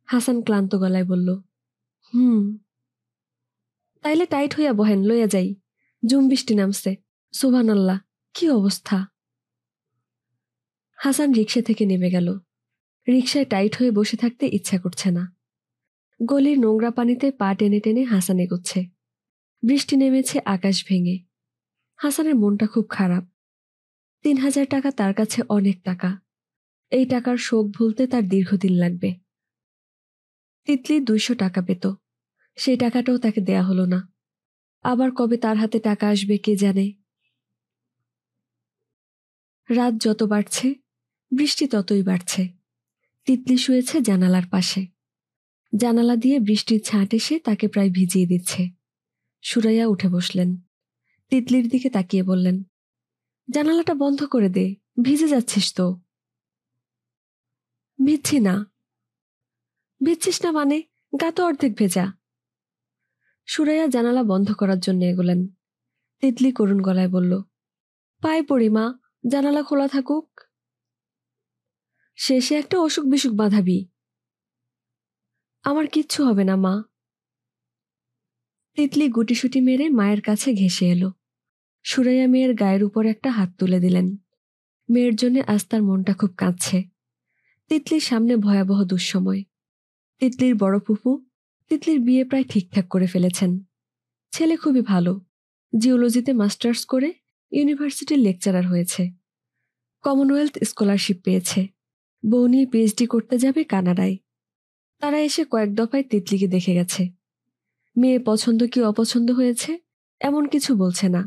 Speaker 1: হাসান ক্লান্ত গলায় বলল, হুম। তাইলে টাইট হইয়া বহেন, লইয়া যাই। জুম বৃষ্টি নামছে। সুবহানাল্লাহ, কি অবস্থা! হাসান রিকশা থেকে নেমে গেল। রিকশায় টাইট হয়ে বসে থাকতে ইচ্ছা করছে না। গলির নোংরা পানিতে পা টেনে টেনে হাসান এগোচ্ছে। বৃষ্টি নেমেছে আকাশ ভেঙে। হাসানের মনটা খুব খারাপ। 3000 টাকা তার কাছে অনেক টাকা। এই টাকার শোক ভুলতে তার দীর্ঘদিন লাগবে। তিতলি 200 টাকা পেত, সেই টাকাটাও তাকে দেয়া হলো না। আবার কবে তার হাতে টাকা আসবে কে জানে। রাত যত বাড়ছে বৃষ্টি ততই বাড়ছে। তিতলি শুয়েছে জানালার পাশে। জানালা দিয়ে বৃষ্টির ছাঁট এসে তাকে প্রায় ভিজিয়ে দিচ্ছে। সুরাইয়া উঠে বসলেন। তিতলির দিকে তাকিয়ে বললেন, জানালাটা বন্ধ করে দে, ভিজে যাচ্ছিস তো। ভিজছি না। ভিজছিস না মানে? গা তো অর্ধেক ভেজা। সুরাইয়া জানালা বন্ধ করার জন্য এগোলেন। তিতলি করুণ গলায় বলল, পায়ে পড়ি মা, জানালা খোলা থাকুক। শেষে একটা অসুখ বিসুখ বাঁধাবি। আমার কিচ্ছু হবে না মা। তিতলি গুটিসুটি মেরে মায়ের কাছে ঘেঁষে এলো। সুরাইয়া মেয়ের গায়ের উপর একটা হাত তুলে দিলেন। মেয়ের জন্য আজ তার মনটা খুব কাঁদছে। তিতলির সামনে ভয়াবহ দুঃসময়। তিতলির বড় ফুফু তিতলির বিয়ে প্রায় ঠিকঠাক করে ফেলেছেন। ছেলে খুবই ভালো, জিওলজিতে মাস্টার্স করে ইউনিভার্সিটির লেকচারার হয়েছে। কমনওয়েলথ স্কলারশিপ পেয়েছে, বউ নিয়ে পিএইচডি করতে যাবে কানাডায়। তারা এসে কয়েক দফায় তিতলিকে দেখে গেছে। মেয়ে পছন্দ কি অপছন্দ হয়েছে এমন কিছু বলছে না,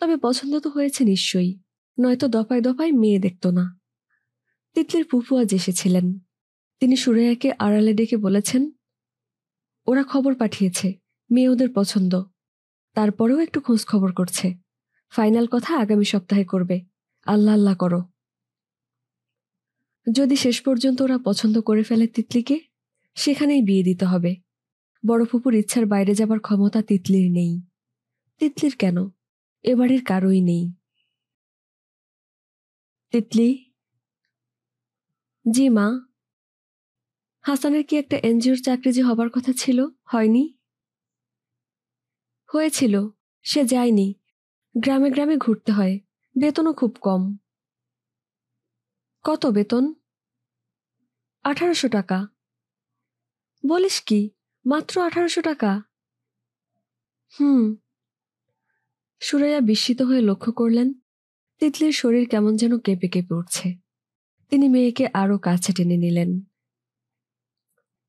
Speaker 1: তবে পছন্দ তো হয়েছে নিশ্চয়ই, নয়তো দফায় দফায় মেয়ে দেখত না। তিতলির ফুফু আজ এসেছিলেন। তিনি সুরাইয়াকে আড়ালে ডেকে বলেছেন, ওরা খবর পাঠিয়েছে মেয়ে ওদের পছন্দ, তারপরেও একটু খোঁজ খবর করছে। ফাইনাল কথা আগামী সপ্তাহে করবে, আল্লাহ আল্লাহ করো। যদি শেষ পর্যন্ত ওরা পছন্দ করে ফেলে তিতলিকে, সেখানেই বিয়ে দিতে হবে। বড় ফুপুর ইচ্ছার বাইরে যাবার ক্ষমতা তিতলির নেই। তিতলির কেন, এ বাড়ির কারোই নেই। তিতলি। জি মা। হাসানের কি একটা এনজিওর চাকরি যে হবার কথা ছিল, হয়নি? হয়েছিল, সে যায়নি। গ্রামে গ্রামে ঘুরতে হয়, বেতনও খুব কম। কত বেতন? 1800 টাকা। বলিস কি, মাত্র 1800 টাকা? হুম। সুরাইয়া বিস্মিত হয়ে লক্ষ্য করলেন তিতলির শরীর কেমন যেন কেঁপে কেঁপে উঠছে। তিনি মেয়েকে আরো কাছে টেনে নিলেন।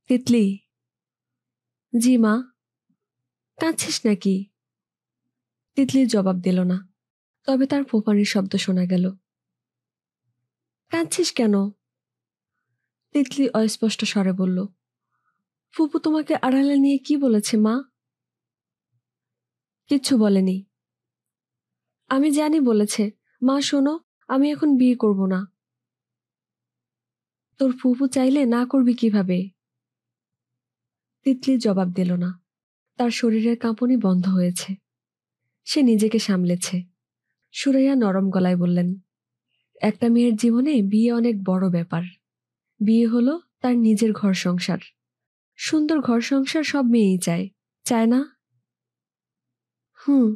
Speaker 1: তিতলি। জি মা। কাঁদছিস নাকি? তিতলির জবাব দিল না, তবে তার ফোঁপানির শব্দ শোনা গেল। কাঁদছিস কেন? তিতলি অস্পষ্ট স্বরে বলল, ফুপু তোমাকে আড়ালে নিয়ে কি বলেছে মা? কিচ্ছু বলেনি। আমি জানি বলেছে, মা শোনো, আমি এখন বিয়ে করব না। তোর ফুপু চাইলে না করবি কিভাবে? তিতলি জবাব দিল না। তার শরীরের কাঁপুনি বন্ধ হয়েছে, সে নিজেকে সামলেছে। সুরাইয়া নরম গলায় বললেন, একটা মেয়ের জীবনে বিয়ে অনেক বড় ব্যাপার। বিয়ে হলো তার নিজের ঘর সংসার। সুন্দর ঘর সংসার সব মেয়েই চায়, চায় না? হুম।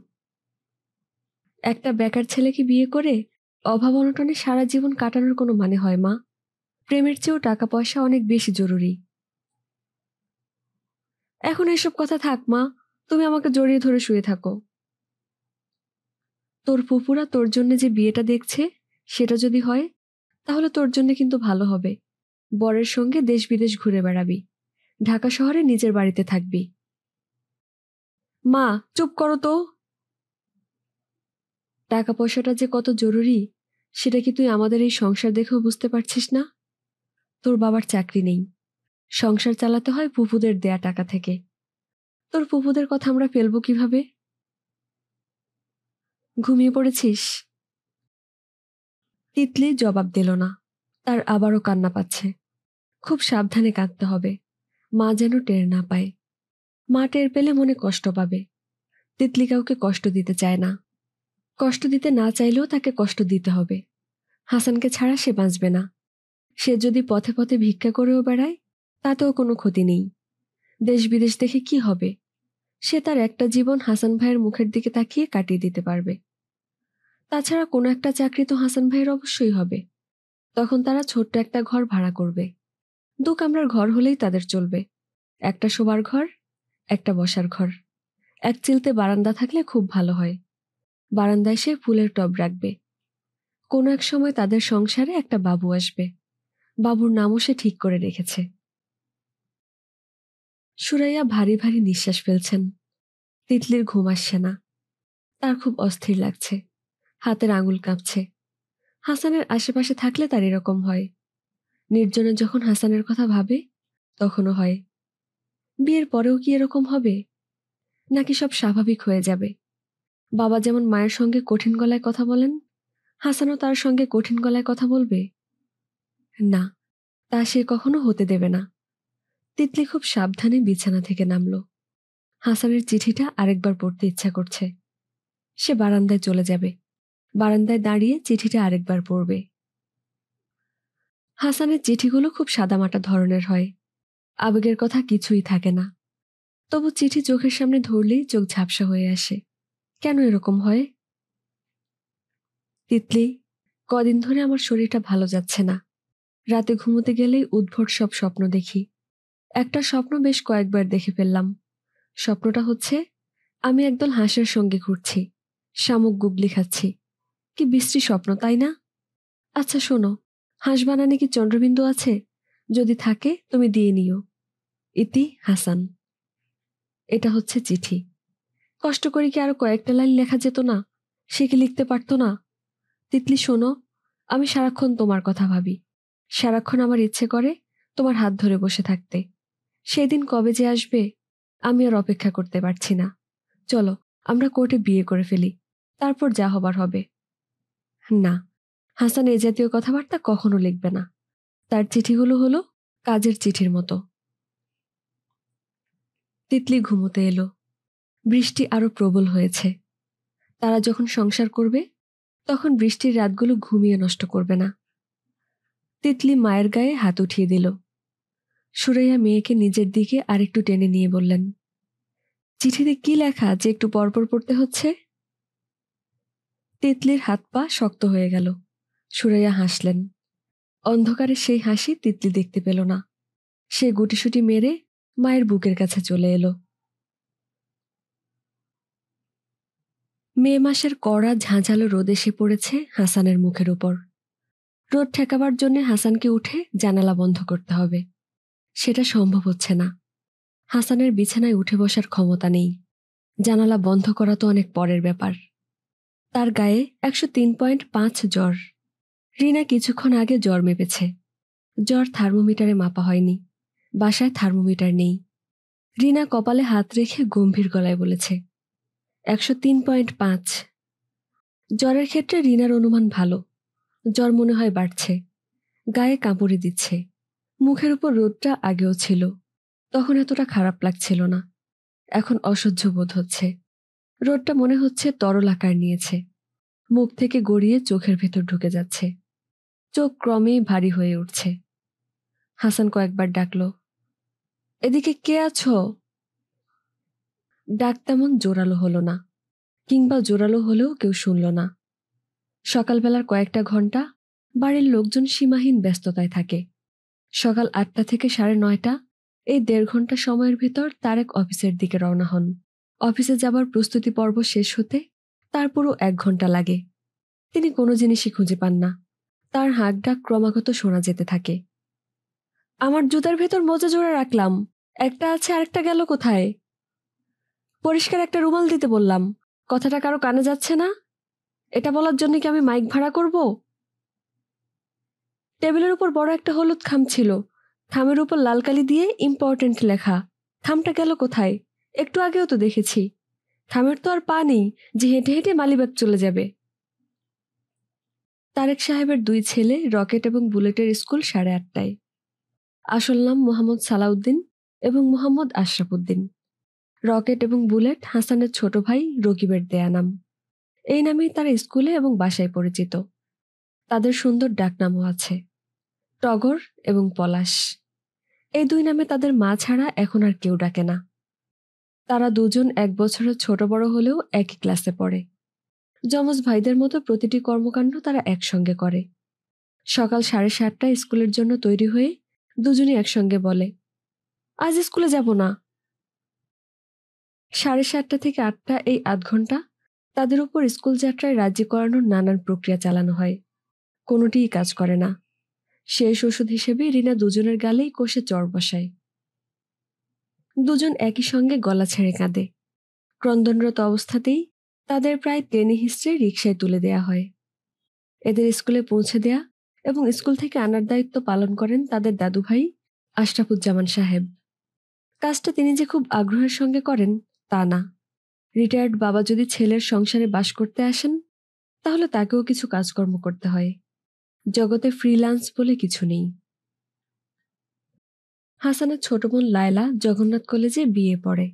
Speaker 1: একটা বেকার ছেলেকে বিয়ে করে অভাব অনটনে সারা জীবন কাটানোর কোনো মানে হয় মা? প্রেমের চেয়েও টাকা পয়সা অনেক বেশি জরুরি। এখন এসব কথা থাক মা, তুমি আমাকে জড়িয়ে ধরে শুয়ে থাকো। তোর ফুপুরা তোর জন্য যে বিয়েটা দেখছে, সেটা যদি হয়, তাহলে তোর জন্য কিন্তু ভালো হবে। বরের সঙ্গে দেশ বিদেশ ঘুরে বেড়াবি, ঢাকা শহরে নিজের বাড়িতে থাকবি। মা চুপ করো তো। টাকা পয়সাটা যে কত জরুরি, সেটা কি তুই আমাদের এই সংসার দেখেও বুঝতে পারছিস না? তোর বাবার চাকরি নেই, সংসার চালাতে হয় ফুফুদের দেয়া টাকা থেকে। তোর ফুফুদের কথা আমরা ফেলবো কিভাবে? ঘুমিয়ে পড়েছিস? তিতলি জবাব দিল না। তার আবারও কান্না পাচ্ছে। খুব সাবধানে কাঁদতে হবে, মা যেন টের না পায়। মা টের পেলে মনে কষ্ট পাবে। তিতলি কাউকে কষ্ট দিতে চায় না। কষ্ট দিতে না চাইলেও তাকে কষ্ট দিতে হবে। হাসানকে ছাড়া সে বাঁচবে না। সে যদি পথে পথে ভিক্ষা করেও বেড়ায়, তাতেও কোনো ক্ষতি নেই। দেশ বিদেশ দেখে কি হবে? সে তার একটা জীবন হাসান ভাইয়ের মুখের দিকে তাকিয়ে কাটিয়ে দিতে পারবে। তাছাড়া কোনো একটা চাকরি তো হাসান ভাইয়ের অবশ্যই হবে। তখন তারা ছোট্ট একটা ঘর ভাড়া করবে। 2 কামরার ঘর হলেই তাদের চলবে। একটা শোবার ঘর, একটা বসার ঘর। এক চিলতে বারান্দা থাকলে খুব ভালো হয়। বারান্দায় সে ফুলের টব রাখবে। কোনো এক সময় তাদের সংসারে একটা বাবু আসবে। বাবুর নামও সে ঠিক করে রেখেছে। সুরাইয়া ভারী ভারী নিঃশ্বাস ফেলছেন। তিতলির ঘুম আসছে না। তার খুব অস্থির লাগছে, হাতের আঙুল কাঁপছে। হাসানের আশেপাশে থাকলে তার এরকম হয়। নির্জনে যখন হাসানের কথা ভাবে, তখনও হয়। বিয়ের পরেও কি এরকম হবে, নাকি সব স্বাভাবিক হয়ে যাবে? বাবা যেমন মায়ের সঙ্গে কঠিন গলায় কথা বলেন, হাসানও তার সঙ্গে কঠিন গলায় কথা বলবে? না, তা সে কখনো হতে দেবে না। তিতলি খুব সাবধানে বিছানা থেকে নামল। হাসানের চিঠিটা আরেকবার পড়তে ইচ্ছা করছে। সে বারান্দায় চলে যাবে। বারান্দায় দাঁড়িয়ে চিঠিটা আরেকবার পড়বে। হাসানের চিঠিগুলো খুব সাদামাটা ধরনের হয়, আবেগের কথা কিছুই থাকে না। তবু চিঠি চোখের সামনে ধরলেই চোখ ঝাপসা হয়ে আসে। কেন এরকম হয়? তিতলি, কদিন ধরে আমার শরীরটা ভালো যাচ্ছে না। রাতে ঘুমোতে গেলেই উদ্ভট সব স্বপ্ন দেখি। একটা স্বপ্ন বেশ কয়েকবার দেখে ফেললাম। স্বপ্নটা হচ্ছে আমি একদল হাঁসের সঙ্গে ঘুরছি, শামুক গুগলি খাচ্ছি। কি বিশ্রী স্বপ্ন, তাই না? আচ্ছা শোনো, হাঁস বানানে কি চন্দ্রবিন্দু আছে? যদি থাকে তুমি দিয়ে নিও। ইতি হাসান। এটা হচ্ছে চিঠি। কষ্ট করে কি আরো কয়েকটা লাইন লেখা যেত না? সে কি লিখতে পারতো না? তিতলি শোনো, আমি সারাক্ষণ তোমার কথা ভাবি। সারাক্ষণ আমার ইচ্ছে করে তোমার হাত ধরে বসে থাকতে। সেদিন কবে যে আসবে আমি আর অপেক্ষা করতে পারছি না। চলো আমরা কোর্টে বিয়ে করে ফেলি, তারপর যা হবার হবে। না, হাসান এ জাতীয় কথাবার্তা কখনো লিখবে না। তার চিঠিগুলো হলো কাজের চিঠির মতো। তিতলি ঘুমোতে এলো। বৃষ্টি আরো প্রবল হয়েছে। তারা যখন সংসার করবে তখন বৃষ্টির রাতগুলো ঘুমিয়ে নষ্ট করবে না। তিতলি মায়ের গায়ে হাত উঠিয়ে দিল। সুরাইয়া মেয়েকে নিজের দিকে আরেকটু টেনে নিয়ে বললেন, চিঠিতে কি লেখা যে একটু পরপর পড়তে হচ্ছে? তিতলির হাত পা শক্ত হয়ে গেল। সুরাইয়া হাসলেন। অন্ধকারে সেই হাসি তিতলি দেখতে পেল না। সে গুটিসুটি মেরে মায়ের বুকের কাছে চলে এলো। মে মাসের কড়া ঝাঁঝালো রোদ এসে পড়েছে হাসানের মুখের উপর। রোদ ঠেকাবার জন্য হাসানকে উঠে জানালা বন্ধ করতে হবে। সেটা সম্ভব হচ্ছে না। হাসানের বিছানায় উঠে বসার ক্ষমতা নেই। জানালা বন্ধ করা তো অনেক পরের ব্যাপার। তার গায়ে 103.5 জ্বর। রিনা কিছুক্ষণ আগে জ্বর মেপেছে। জ্বর থার্মোমিটারে মাপা হয়নি। বাসায় থার্মোমিটার নেই। রিনা কপালে হাত রেখে গম্ভীর গলায় বলেছে, 103.5। জ্বরের ক্ষেত্রে রিনার অনুমান ভালো। জ্বর মনে হয় বাড়ছে। গায়ে কাঁপুনি দিচ্ছে। মুখের উপর রোদটা আগেও ছিল, তখন এতটা খারাপ লাগছিল না। এখন অসহ্য বোধ হচ্ছে। রোদটা মনে হচ্ছে তরল আকার নিয়েছে। মুখ থেকে গড়িয়ে চোখের ভেতর ঢুকে যাচ্ছে। চোখ ক্রমেই ভারী হয়ে উঠছে। হাসান কয়েকবার ডাকল, এদিকে কে আছো? ডাক তেমন জোরালো হলো না, কিংবা জোরালো হলেও কেউ শুনল না। সকালবেলার কয়েকটা ঘন্টা বাড়ির লোকজন সীমাহীন ব্যস্ততায় থাকে। সকাল 8টা থেকে 9:30, এই 1.5 ঘন্টা সময়ের ভিতর তারেক অফিসের দিকে রওনা হন। অফিসে যাবার প্রস্তুতি পর্ব শেষ হতে তার পুরো 1 ঘন্টা লাগে। তিনি কোনো জিনিসই খুঁজে পান না। তার হাঁক ডাক ক্রমাগত শোনা যেতে থাকে। আমার জুতার ভেতর মোজা জোড়া রাখলাম, একটা আছে আরেকটা গেল কোথায়? পরিষ্কার একটা রুমাল দিতে বললাম, কথাটা কারো কানে যাচ্ছে না? এটা বলার জন্য কি আমি মাইক ভাড়া করব? টেবিলের উপর বড় একটা হলুদ খাম ছিল। খামের উপর লাল কালি দিয়ে ইম্পর্ট্যান্ট লেখা। খামটা গেল কোথায়? একটু আগেও তো দেখেছি। খামের তো আর পা নেই যে হেঁটে হেঁটে মালিবাগ চলে যাবে। তারেক সাহেবের 2 ছেলে রকেট এবং বুলেটের স্কুল 8:30টায়। আসল নাম মোহাম্মদ সালাউদ্দিন এবং মোহাম্মদ আশরাফ উদ্দিন। রকেট এবং বুলেট হাসানের ছোট ভাই রকিবের দেয়া নাম। এই নামেই তারা স্কুলে এবং বাসায় পরিচিত। তাদের সুন্দর ডাকনামও আছে, টগর এবং পলাশ। এই 2 নামে তাদের মা ছাড়া এখন আর কেউ ডাকে না। তারা দুজন 1 বছরের ছোট বড় হলেও একই ক্লাসে পড়ে। যমজ ভাইদের মতো প্রতিটি কর্মকাণ্ড তারা একসঙ্গে করে। সকাল 7:30টায় স্কুলের জন্য তৈরি হয়ে দুজনই একসঙ্গে বলে, আজ স্কুলে যাব না। 7:30 থেকে 8টা, এই আধ ঘন্টা তাদের উপর স্কুল যাত্রায় রাজি করানোর নানান প্রক্রিয়া চালানো হয়। কোনোটিই কাজ করে না। শেষ ওষুধ হিসেবে রিনা দুজনের গালেই কষে চড় বসায়। দুজন একই সঙ্গে গলা ছেড়ে কাঁদে। ক্রন্দনরত অবস্থাতেই তাদের প্রায় টেনে হিঁচড়ে রিকশায় তুলে দেয়া হয়। এদের স্কুলে পৌঁছে দেয়া এবং স্কুল থেকে আনার দায়িত্ব পালন করেন তাদের দাদুভাই আশরাফুজ্জামান সাহেব। কাজটা তিনি যে খুব আগ্রহের সঙ্গে করেন তা না। রিটায়ার্ড বাবা যদি ছেলের সংসারে বাস করতে আসেন তাহলে তাকেও কিছু কাজকর্ম করতে হয়। জগতে ফ্রিল্যান্স বলে কিছু নেই। হাসানের ছোট বোন লায়লা জগন্নাথ কলেজে বিএ পড়ে।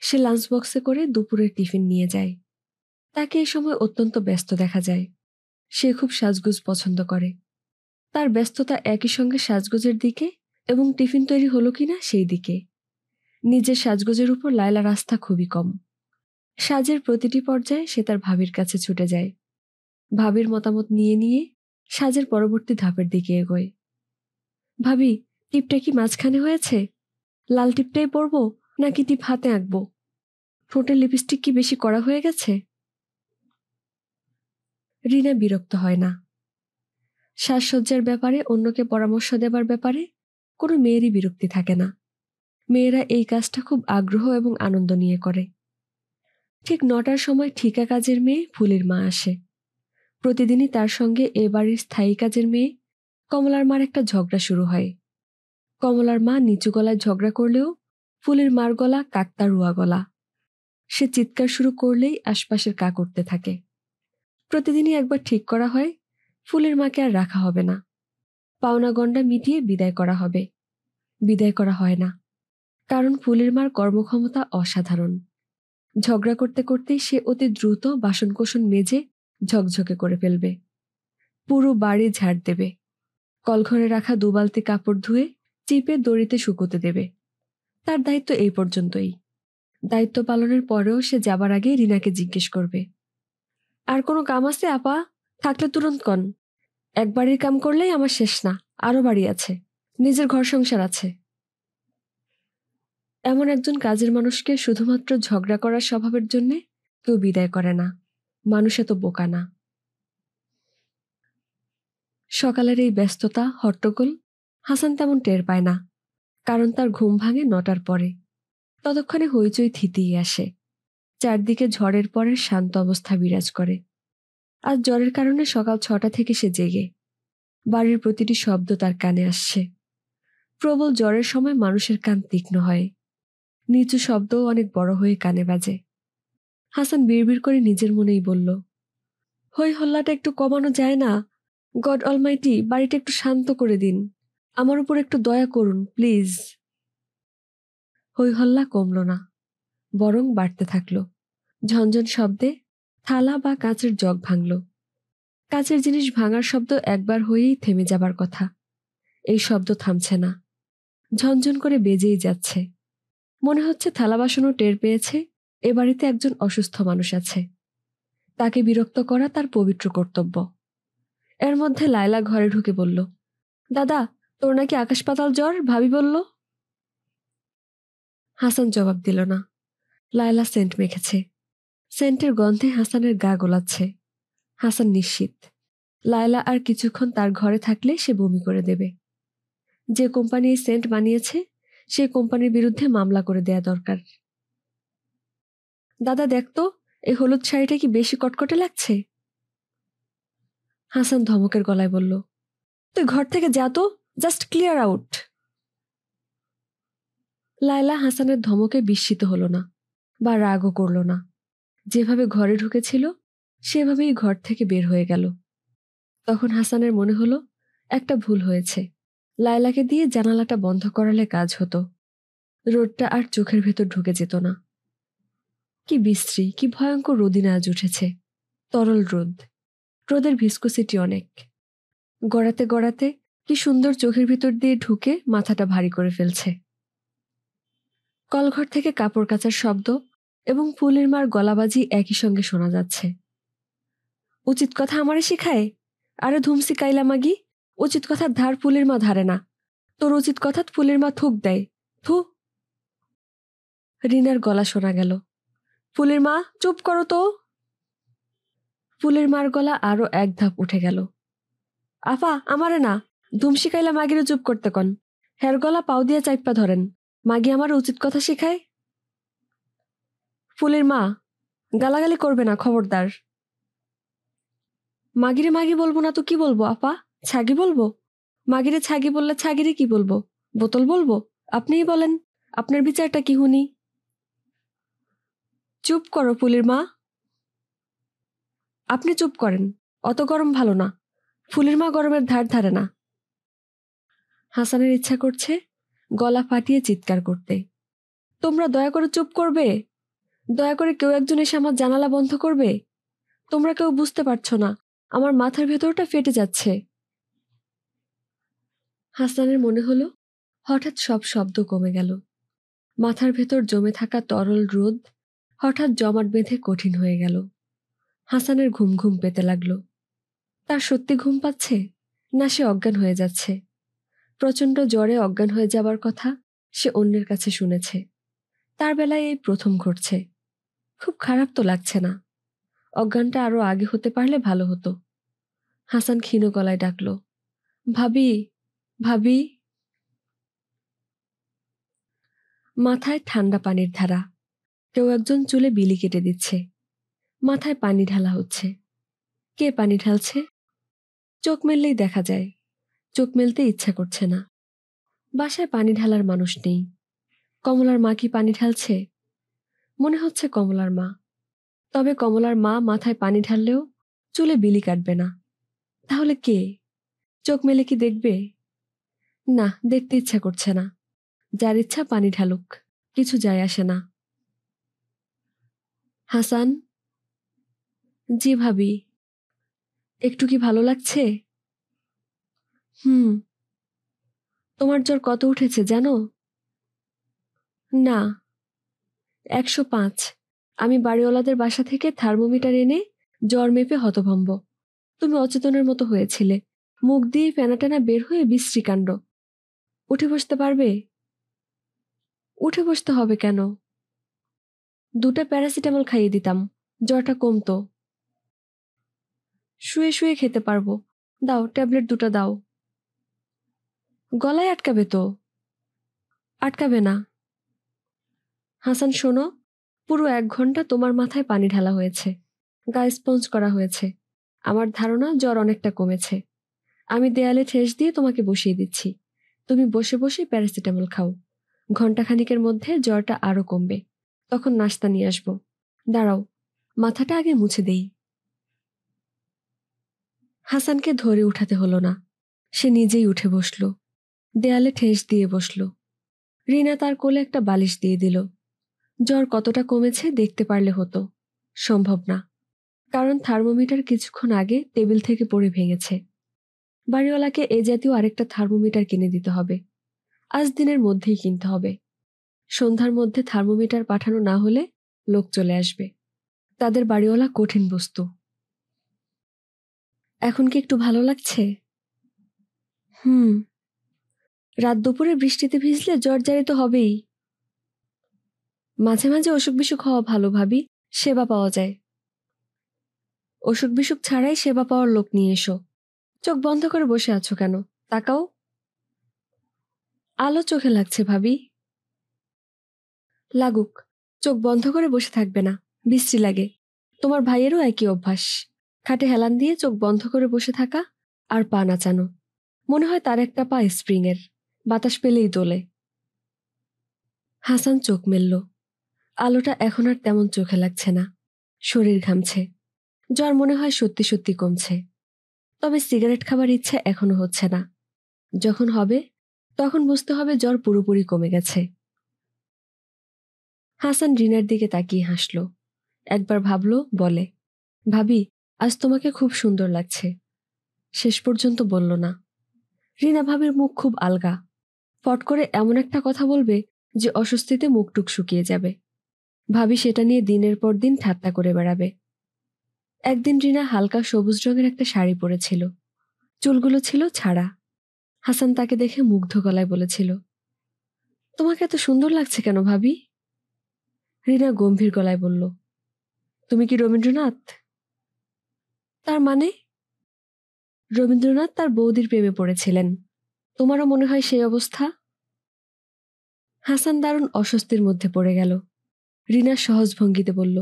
Speaker 1: সে লাঞ্চ বক্সে করে দুপুরের টিফিন নিয়ে যায়। তাকে এই সময় অত্যন্ত ব্যস্ত দেখা যায়। সে খুব সাজগোজ পছন্দ করে। তার ব্যস্ততা একই সঙ্গে সাজগোজের দিকে এবং টিফিন তৈরি হলো কিনা সেই দিকে। নিজের সাজগোজের উপর লায়লার আস্থা খুবই কম। সাজের প্রতিটি পর্যায়ে সে তার ভাবির কাছে ছুটে যায়। ভাবির মতামত নিয়ে নিয়ে সাজের পরবর্তী ধাপের দিকে এগোয়। ভাবি, টিপটা কি মাঝখানে হয়েছে? লাল টিপটাই পরবো নাকি টিপ হাতে আঁকবো? ঠোঁটের লিপস্টিক কি বেশি কড়া হয়ে গেছে? রিনা বিরক্ত হয় না। সাজসজ্জার ব্যাপারে অন্যকে পরামর্শ দেবার ব্যাপারে কোনো মেয়েরই বিরক্তি থাকে না। মেয়েরা এই কাজটা খুব আগ্রহ এবং আনন্দ নিয়ে করে। ঠিক 9টার সময় ঠিকা কাজের মেয়ে ফুলের মা আসে। প্রতিদিনই তার সঙ্গে এ বাড়ির স্থায়ী কাজের মেয়ে কমলার মার একটা ঝগড়া শুরু হয়। কমলার মা নিচু গলায় ঝগড়া করলেও ফুলের মার গলা কাকতাড়ুয়া গলা। সে চিৎকার শুরু করলেই আশপাশের কা করতে থাকে। প্রতিদিনই একবার ঠিক করা হয় ফুলের মাকে আর রাখা হবে না, পাওনা গণ্ডা মিটিয়ে বিদায় করা হবে। বিদায় করা হয় না, কারণ ফুলের মার কর্মক্ষমতা অসাধারণ। ঝগড়া করতে করতেই সে অতি দ্রুত বাসনকোসন মেজে ঝকঝকে করে ফেলবে, পুরো বাড়ি ঝাড় দেবে, কলঘরে রাখা 2 বালতি কাপড় ধুয়ে চিপে দড়িতে শুকোতে দেবে। তার দায়িত্ব এই পর্যন্তই। দায়িত্ব পালনের পরেও সে যাবার আগে রিনাকে জিজ্ঞেস করবে, আর কোনো কাম আছে আপা? থাকলে তুরন্ত কন। এক বাড়ির কাম করলেই আমার শেষ না, আরো বাড়ি আছে, নিজের ঘর সংসার আছে। এমন একজন কাজের মানুষকে শুধুমাত্র ঝগড়া করার স্বভাবের জন্যে কেউ বিদায় করে না। মানুষ এত বোকা না। সকালের এই ব্যস্ততা হট্টগোল হাসান তেমন টের পায় না, কারণ তার ঘুম ভাঙে 9টার পরে। ততক্ষণে হইচই থিতিয়ে আসে। চারদিকে ঝড়ের পরের শান্ত অবস্থা বিরাজ করে। আজ জ্বরের কারণে সকাল 6টা থেকে সে জেগে। বাড়ির প্রতিটি শব্দ তার কানে আসছে। প্রবল জ্বরের সময় মানুষের কান তীক্ষ্ণ হয়, নিচু শব্দও অনেক বড় হয়ে কানে বাজে। হাসান বিড়বিড় করে নিজের মনেই বলল, হই হল্লাটা একটু কমানো যায় না? গড অলমাইটি, বাড়িটা একটু শান্ত করে দিন। আমার উপর একটু দয়া করুন প্লিজ। হই হল্লা কমল না, বরং বাড়তে থাকলো। ঝনঝন শব্দে থালা বা কাঁচের জগ ভাঙল। কাঁচের জিনিস ভাঙার শব্দ একবার হয়েই থেমে যাবার কথা। এই শব্দ থামছে না, ঝনঝন করে বেজেই যাচ্ছে। মনে হচ্ছে থালা বাসনও টের পেয়েছে এ বাড়িতে একজন অসুস্থ মানুষ আছে। তাকে বিরক্ত করা তার পবিত্র কর্তব্য। এর মধ্যে লায়লা ঘরে ঢুকে বলল, দাদা, তোর নাকি আকাশ পাতাল জ্বর, ভাবি বলল। হাসান জবাব দিল না। লায়লা সেন্ট মেখেছে। সেন্টের গন্ধে হাসানের গা গোলাচ্ছে। হাসান নিশ্চিত লায়লা আর কিছুক্ষণ তার ঘরে থাকলে সে বমি করে দেবে। যে কোম্পানি এই সেন্ট বানিয়েছে সেই কোম্পানির বিরুদ্ধে মামলা করে দেয়া দরকার। দাদা দেখতো, এই হলুদ শাড়িটা কি বেশি কটকটে লাগছে? হাসান ধমকের গলায় বলল, তুই ঘর থেকে যা তো, জাস্ট ক্লিয়ার আউট। লায়লা হাসানের ধমকে বিস্মিত হলো না বা রাগও করল না। যেভাবে ঘরে ঢুকেছিল সেভাবেই ঘর থেকে বের হয়ে গেল। তখন হাসানের মনে হলো একটা ভুল হয়েছে। লায়লাকে দিয়ে জানালাটা বন্ধ করালে কাজ হতো, রোদটা আর চোখের ভেতর ঢুকে যেত না। কি বিশ্রী, কি ভয়ঙ্কর রোদিনা আজ উঠেছে। তরল রোদ, রোদের ভিসকোসিটি অনেক। গড়াতে গড়াতে কি সুন্দর চোখের ভিতর দিয়ে ঢুকে মাথাটা ভারী করে ফেলছে। কলঘর থেকে কাপড় কাচার শব্দ এবং ফুলের মার গলাবাজি একই সঙ্গে শোনা যাচ্ছে। উচিত কথা আমারে শিখায়? আরে ধুমসি কাইলা মাগি, উচিত কথার ধার ফুলের মা ধারে না। তোর উচিত কথা ফুলের মা থুক দেয়, থু। রিনার গলা শোনা গেল, ফুলের মা চুপ করো তো। ফুলের মার গলা আরো এক ধাপ উঠে গেল, আফা আমারে না, ধুমসি কাইলা মাগিরে চুপ করতে কন। হের গলা পাও দিয়া চাইপ্পা ধরেন, মাগি আমার উচিত কথা শিখায়। ফুলের মা গালাগালি করবে না, খবরদার। মাগিরে মাগি বলবো না তো কি বলবো আপা? ছাগি বলবো? মাগিরে ছাগি বললে ছাগিরে কি বলবো? বোতল বলবো? আপনিই বলেন, আপনার বিচারটা কি হুনি। চুপ করো ফুলের মা। আপনি চুপ করেন, অত গরম ভালো না। ফুলের মা গরমের ধার ধারে না। হাসানের ইচ্ছা করছে গলা ফাটিয়ে চিৎকার করতে, তোমরা দয়া করে চুপ করবে? দয়া করে কেউ একজন এসে আমার জানালা বন্ধ করবে? তোমরা কেউ বুঝতে পারছো না, আমার মাথার ভেতরটা ফেটে যাচ্ছে। হাসানের মনে হলো হঠাৎ সব শব্দ কমে গেল। মাথার ভেতর জমে থাকা তরল রোদ হঠাৎ জমাট বেঁধে কঠিন হয়ে গেল। হাসানের ঘুম ঘুম পেতে লাগলো। তার সত্যি ঘুম পাচ্ছে, না সে অজ্ঞান হয়ে যাচ্ছে? প্রচণ্ড জ্বরে অজ্ঞান হয়ে যাবার কথা সে অন্যের কাছে শুনেছে, তার বেলায় এই প্রথম ঘটছে। খুব খারাপ তো লাগছে না। অজ্ঞানটা আরো আগে হতে পারলে ভালো হতো। হাসান ক্ষীণ গলায় ডাকল, ভাবি, ভাবি। মাথায় ঠান্ডা পানির ধারা। কেউ একজন চুলে বিলি কেটে দিচ্ছে। মাথায় পানি ঢালা হচ্ছে। কে পানি ঢালছে? চোখ মেললেই দেখা যায়। চোখ মেলতে ইচ্ছা করছে না। বাসায় পানি ঢালার মানুষ নেই। কমলার মা কি পানি ঢালছে? মনে হচ্ছে কমলার মা। তবে কমলার মা মাথায় পানি ঢাললেও চুলে বিলি কাটবে না। তাহলে কে? চোখ মেলে কি দেখবে? না, দেখতে ইচ্ছা করছে না। যার ইচ্ছা পানি ঢালুক, কিছু যায় আসে না। হাসান। জি ভাবি। একটু কি ভালো লাগছে? হুম। তোমার জ্বর কত উঠেছে জানো? না। 105। আমি বাড়িওয়ালাদের বাসা থেকে থার্মোমিটার এনে জ্বর মেপে হতভম্ব। তুমি অচেতনের মতো হয়েছিলে। মুখ দিয়ে ফেনা টেনা বের হয়ে বিশ্রী কাণ্ড। উঠে বসতে পারবে? উঠে বসতে হবে কেন? 2টা প্যারাসিটামল খাইয়ে দিতাম, জ্বরটা কমতো। শুয়ে শুয়ে খেতে পারবো। দাও, ট্যাবলেট 2টা দাও। গলায় আটকাবে তো। আটকাবে না। হাসান শোনো, পুরো 1 ঘন্টা তোমার মাথায় পানি ঢালা হয়েছে, গা স্পঞ্জ করা হয়েছে। আমার ধারণা জ্বর অনেকটা কমেছে। আমি দেয়ালে ঠেস দিয়ে তোমাকে বসিয়ে দিচ্ছি। তুমি বসে বসে প্যারাসিটামল খাও। ঘন্টাখানিকের মধ্যে জ্বরটা আরো কমবে। তখন নাস্তা নিয়ে আসবো। দাঁড়াও, মাথাটা আগে মুছে দেই। হাসানকে ধরে উঠাতে হলো না। সে নিজেই উঠে বসল। দেয়ালে ঠেস দিয়ে বসল। রিনা তার কোলে একটা বালিশ দিয়ে দিল। জ্বর কতটা কমেছে দেখতে পারলে হতো। সম্ভব না, কারণ থার্মোমিটার কিছুক্ষণ আগে টেবিল থেকে পড়ে ভেঙেছে। বাড়িওয়ালাকে এ জাতীয় আরেকটা থার্মোমিটার কিনে দিতে হবে। আজ দিনের মধ্যেই কিনতে হবে। সন্ধ্যার মধ্যে থার্মোমিটার পাঠানো না হলে লোক চলে আসবে। তাদের বাড়িওয়ালা কঠিন বস্তু। এখন কি একটু ভালো লাগছে? হুম। রাত দুপুরে বৃষ্টিতে ভিজলে জ্বর জারি তো হবেই। মাঝে মাঝে অসুখ বিসুখ হওয়া ভালো ভাবি, সেবা পাওয়া যায়। অসুখ বিসুখ ছাড়াই সেবা পাওয়ার লোক নিয়ে এসো। চোখ বন্ধ করে বসে আছো কেন? তাকাও। আলো চোখে লাগছে ভাবি। লাগুক, চোখ বন্ধ করে বসে থাকবে না, বিশ্রী লাগে। তোমার ভাইয়েরও একই অভ্যাস। খাটে হেলান দিয়ে চোখ বন্ধ করে বসে থাকা আর পা নাচানো। মনে হয় তার একটা পা স্প্রিং এর, বাতাস পেলেই দোলে। হাসান চোখ মেলল। আলোটা এখন আর তেমন চোখে লাগছে না। শরীর ঘামছে। জ্বর মনে হয় সত্যি সত্যি কমছে। তবে সিগারেট খাবার ইচ্ছা এখনো হচ্ছে না। যখন হবে তখন বুঝতে হবে জ্বর পুরোপুরি কমে গেছে। হাসান রিনার দিকে তাকিয়ে হাসল। একবার ভাবল, বলে, ভাবি, আজ তোমাকে খুব সুন্দর লাগছে। শেষ পর্যন্ত বলল না। রিনা ভাবির মুখ খুব আলগা। ফট করে এমন একটা কথা বলবে যে অস্বস্তিতে মুখটুক শুকিয়ে যাবে। ভাবি সেটা নিয়ে দিনের পর দিন ঠাট্টা করে বেড়াবে। একদিন রিনা হালকা সবুজ রঙের একটা শাড়ি পরেছিল। চুলগুলো ছিল ছাড়া। হাসান তাকে দেখে মুগ্ধ গলায় বলেছিল, তোমাকে এত সুন্দর লাগছে কেন ভাবি? রিনা গম্ভীর গলায় বলল, তুমি কি রবীন্দ্রনাথ? তার মানে? রবীন্দ্রনাথ তার বৌদির প্রেমে পড়েছিলেন। তোমারও মনে হয় সেই অবস্থা? হাসান দারুণ অস্বস্তির মধ্যে পড়ে গেল। রিনা সহজ ভঙ্গিতে বলল,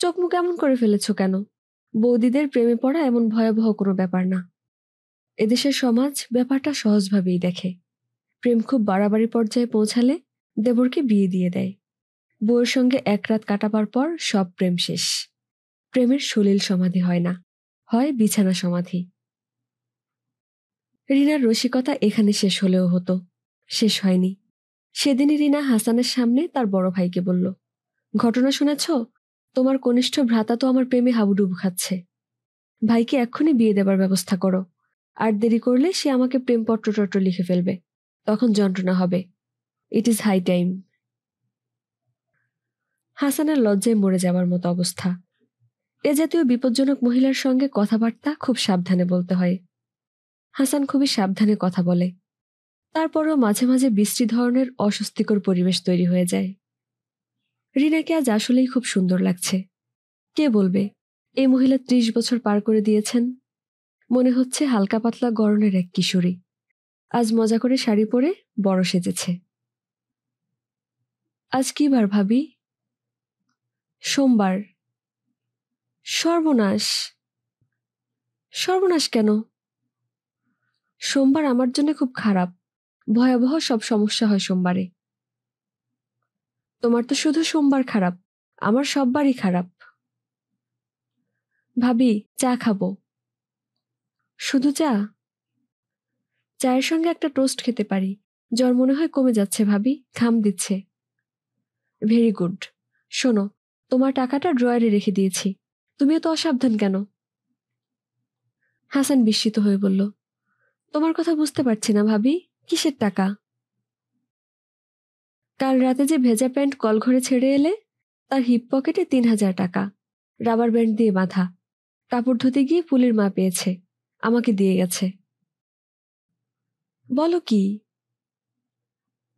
Speaker 1: চোখ মুখ এমন করে ফেলেছ কেন? বৌদিদের প্রেমে পড়া এমন ভয়াবহ কোনো ব্যাপার না। এদেশের সমাজ ব্যাপারটা সহজভাবেই দেখে। প্রেম খুব বাড়াবাড়ি পর্যায়ে পৌঁছালে দেবরকে বিয়ে দিয়ে দেয়। বউয়ের সঙ্গে এক রাত কাটাবার পর সব প্রেম শেষ। প্রেমের সলিল সমাধি হয় না, হয় বিছানা সমাধি। রিনার রসিকতা এখানে শেষ হলেও হতো। শেষ হয়নি। সেদিনই রিনা হাসানের সামনে তার বড় ভাইকে বলল, ঘটনা শুনেছ? তোমার কনিষ্ঠ ভ্রাতা তো আমার প্রেমে হাবুডুবু খাচ্ছে। ভাইকে এক্ষুনি বিয়ে দেবার ব্যবস্থা করো। আর দেরি করলে সে আমাকে প্রেমপত্র লিখে ফেলবে। তখন যন্ত্রণা হবে। It is high time. হাসানের লজ্জায় মরে যাবার মতো অবস্থা। এ জাতীয় বিপজ্জনক মহিলার সঙ্গে কথাবার্তা খুব সাবধানে বলতে হয়। হাসান খুবই সাবধানে কথা বলে। তারপরও মাঝে মাঝে বিশ্রী ধরনের অস্বস্তিকর পরিবেশ তৈরি হয়ে যায়। রিনাকে আজ আসলেই খুব সুন্দর লাগছে। কে বলবে এই মহিলা 30 বছর পার করে দিয়েছেন? মনে হচ্ছে হালকা পাতলা গড়নের এক কিশোরী। আজ মজা করে শাড়ি পরে বড় সেজেছে। আজ কি বার ভাবি? সোমবার। সর্বনাশ! সর্বনাশ কেন? সোমবার আমার জন্য খুব খারাপ। ভয়াবহ সব সমস্যা হয় সোমবারে। তোমার তো শুধু সোমবার খারাপ, আমার সব বারই খারাপ। ভাবি, চা খাবো। শুধু চা? চায়ের সঙ্গে একটা টোস্ট খেতে পারি। জ্বর মনে হয় কমে যাচ্ছে ভাবি, ঘাম দিচ্ছে। Very good. শোনো, তোমার টাকাটা ড্রয়ারে রেখে দিয়েছি। তুমিও তো অসাবধান কেন? হাসান বিস্মিত হয়ে বলল, তোমার কথা বুঝতে পারছি না ভাবি। কিসের টাকা? কাল রাতে যে ভেজা প্যান্ট কলঘরে ছেড়ে এলে, তার হিপ পকেটে 3,000 টাকা, রাবার ব্যান্ড দিয়ে বাঁধা। কাপড় ধুতে গিয়ে পুলির মা পেয়েছে, আমাকে দিয়ে গেছে। বলো কি?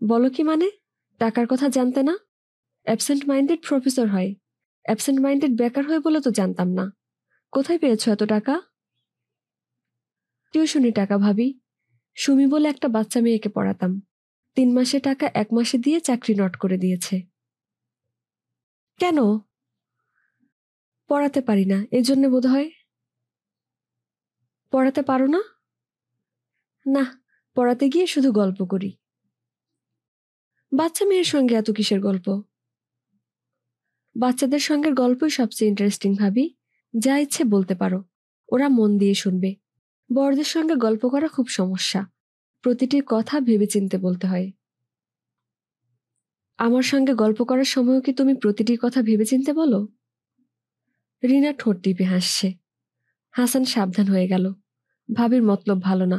Speaker 1: বলো কি মানে? টাকার কথা জানতে না? অ্যাবসেন্ট মাইন্ডেড প্রফেসর হয়, অ্যাবসেন্ট মাইন্ডেড বেকার হয় বলে তো জানতাম না। কোথায় পেয়েছো এত টাকা? টিউশনি টাকা ভাবি। সুমি বলে একটা বাচ্চা মেয়েকে পড়াতাম। 3 মাসে টাকা 1 মাসে দিয়ে চাকরি নট করে দিয়েছে। কেন? পড়াতে পারি না, এজন্য বোধহয়। পড়াতে পারো না? না, পড়াতে গিয়ে শুধু গল্প করি। বাচ্চা মেয়ের সঙ্গে এত কিসের গল্প? বাচ্চাদের সঙ্গে গল্পই সবচেয়ে ইন্টারেস্টিং ভাবি। যা ইচ্ছে বলতে পারো, ওরা মন দিয়ে শুনবে। বড়দের সঙ্গে গল্প করা খুব সমস্যা, প্রতিটি কথা ভেবেচিন্তে বলতে হয়। আমার সঙ্গে গল্প করার সময়ও কি তুমি প্রতিটি কথা ভেবেচিন্তে বলো? রিনা ঠোঁট টিপে হাসছে। হাসান সাবধান হয়ে গেল। ভাবির মতলব ভালো না,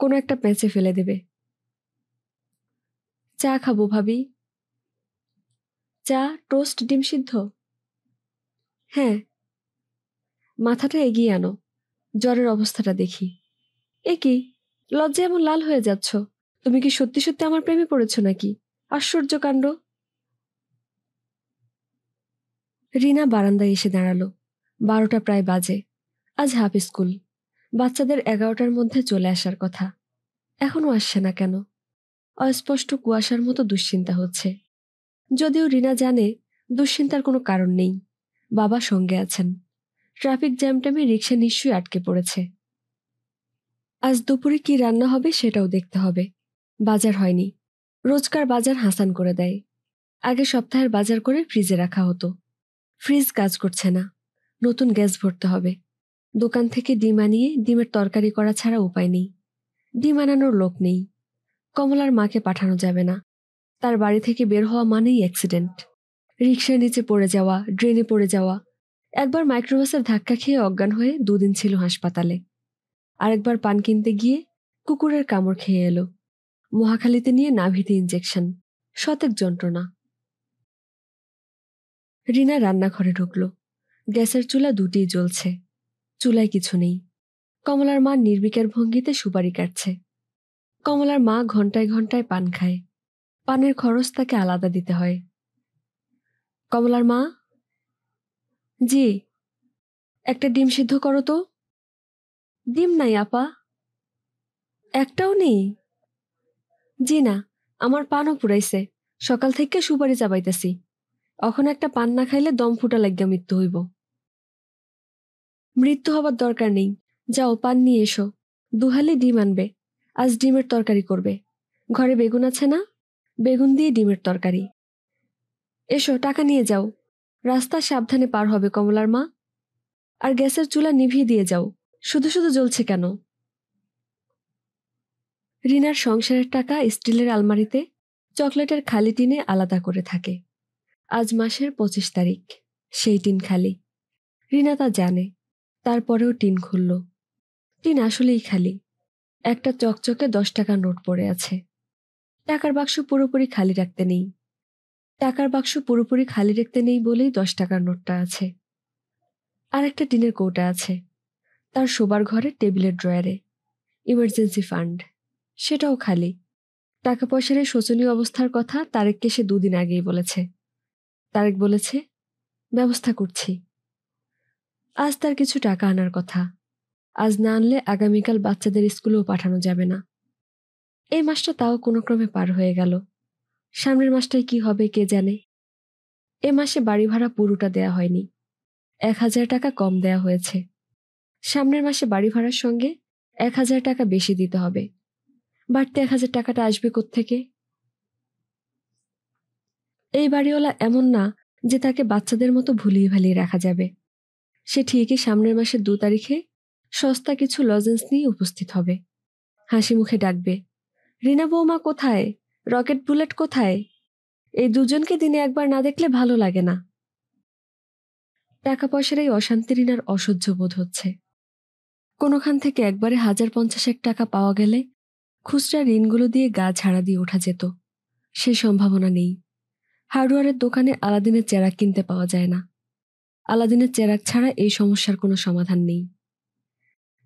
Speaker 1: কোনো একটা প্যাঁচে ফেলে দেবে। চা খাবো ভাবি। চা, টোস্ট, ডিম সিদ্ধ? হ্যাঁ। মাথাটা এগিয়ে আনো, জ্বরের অবস্থাটা দেখি। এ কি, লজ্জায় এমন লাল হয়ে যাচ্ছ? তুমি কি সত্যি সত্যি আমার প্রেমে পড়েছো নাকি? আশ্চর্য কাণ্ড। রিনা বারান্দায় এসে দাঁড়ালো। 12টা প্রায় বাজে। আজ হাফ স্কুল। বাচ্চাদের 11টার মধ্যে চলে আসার কথা। এখনো আসছে না কেন? অস্পষ্ট কুয়াশার মতো দুশ্চিন্তা হচ্ছে। যদিও রিনা জানে দুশ্চিন্তার কোনো কারণ নেই। বাবা সঙ্গে আছেন। ট্রাফিক জ্যামটামে রিকশা নিশ্চয়ই আটকে পড়েছে। আজ দুপুরে কি রান্না হবে সেটাও দেখতে হবে। বাজার হয়নি। রোজকার বাজার হাসান করে দেয়। আগে সপ্তাহের বাজার করে ফ্রিজে রাখা হতো। ফ্রিজ কাজ করছে না। নতুন গ্যাস ভরতে হবে। দোকান থেকে ডিম আনিয়ে ডিমের তরকারি করা ছাড়া উপায় নেই। ডিম আনানোর লোক নেই। কমলার মাকে পাঠানো যাবে না। তার বাড়ি থেকে বের হওয়া মানেই অ্যাক্সিডেন্ট। রিকশার নিচে পড়ে যাওয়া, ড্রেনে পড়ে যাওয়া। একবার মাইক্রোবাসের ধাক্কা খেয়ে অজ্ঞান হয়ে 2 দিন ছিল হাসপাতালে। আরেকবার পান কিনতে গিয়ে কুকুরের কামড় খেয়ে এলো। মহাখালীতে নিয়ে নাভিতে ইঞ্জেকশন। শতেক যন্ত্রণা। রিনা রান্নাঘরে ঢুকল। গ্যাসের চুলা দুটিই জ্বলছে। চুলায় কিছু নেই। কমলার মা নির্বিকার ভঙ্গিতে সুপারি কাটছে। কমলার মা ঘন্টায় ঘন্টায় পান খায়। পানের খরচ তাকে আলাদা দিতে হয়। কমলার মা? জি। একটা ডিম সিদ্ধ করো তো। ডিম নাই আপা। একটাও নেই? জি না, আমার পানও পুরাইছে। সকাল থেকে সুপারি চাবাইতেছি। এখন একটা পান না খাইলে দম ফুটা লাগিয়া মৃত্যু হইব। মৃত্যু হবার দরকার নেই। যাও পান নিয়ে এসো। 2 হালি ডিম আনবে। আজ ডিমের তরকারি করবে। ঘরে বেগুন আছে না? বেগুন দিয়ে ডিমের তরকারি। এসো, টাকা নিয়ে যাও। রাস্তা সাবধানে পার হবে কমলার মা। আর গ্যাসের চুলা নিভিয়ে দিয়ে যাও। শুধু শুধু জ্বলছে কেন? রিনার সংসারের টাকা স্টিলের আলমারিতে চকলেটের খালি টিনে আলাদা করে থাকে। আজ মাসের 25 তারিখ। সেই টিন খালি। রিনা তা জানে। তারপরেও টিন খুলল। টিন আসলেই খালি। একটা চকচকে 10 টাকার নোট পড়ে আছে। টাকার বাক্স পুরোপুরি খালি রাখতে নেই। টাকার বাক্স পুরোপুরি খালি রাখতে নেই বলেই 10 টাকার নোটটা আছে। আর একটা টিনের কৌটা আছে তার শোবার ঘরের টেবিলের ড্রয়ারে। Emergency fund. সেটাও খালি। টাকা পয়সার এই শোচনীয় অবস্থার কথা তারেককে সে 2 দিন আগেই বলেছে। তারেক বলেছে, ব্যবস্থা করছি। আজ তার কিছু টাকা আনার কথা। আজ না আনলে আগামীকাল বাচ্চাদের স্কুলেও পাঠানো যাবে না। এই মাসটা তাও কোনো ক্রমে পার হয়ে গেল। সামনের মাসটায় কি হবে কে জানে। এ মাসে বাড়ি ভাড়া পুরোটা দেয়া হয়নি, 1,000 টাকা কম দেয়া হয়েছে। সামনের মাসে বাড়ি ভাড়ার সঙ্গে 1,000 টাকা বেশি দিতে হবে। বাড়তি 1,000 টাকাটা আসবে কোত্থেকে? এই বাড়িওয়ালা এমন না যে তাকে বাচ্চাদের মতো ভুলিয়ে ভালিয়ে রাখা যাবে। সে ঠিকই সামনের মাসের 2 তারিখে সস্তা কিছু লজেন্স নিয়ে উপস্থিত হবে। হাসি মুখে ডাকবে, রিনা বৌমা কোথায়, রকেট বুলেট কোথায়? এই দুজনকে দিনে একবার না দেখলে ভালো লাগে না। টাকা পয়সার এই অশান্তি রিনার অসহ্য বোধ হচ্ছে। কোনোখান থেকে একবারে 1,050 টাকা পাওয়া গেলে খুচরা ঋণগুলো দিয়ে গা ঝাড়া দিয়ে ওঠা যেত। সে সম্ভাবনা নেই। হার্ডওয়্যারের দোকানে আলাদিনের চেরাগ কিনতে পাওয়া যায় না। আলাদিনের চেরাগ ছাড়া এই সমস্যার কোনো সমাধান নেই।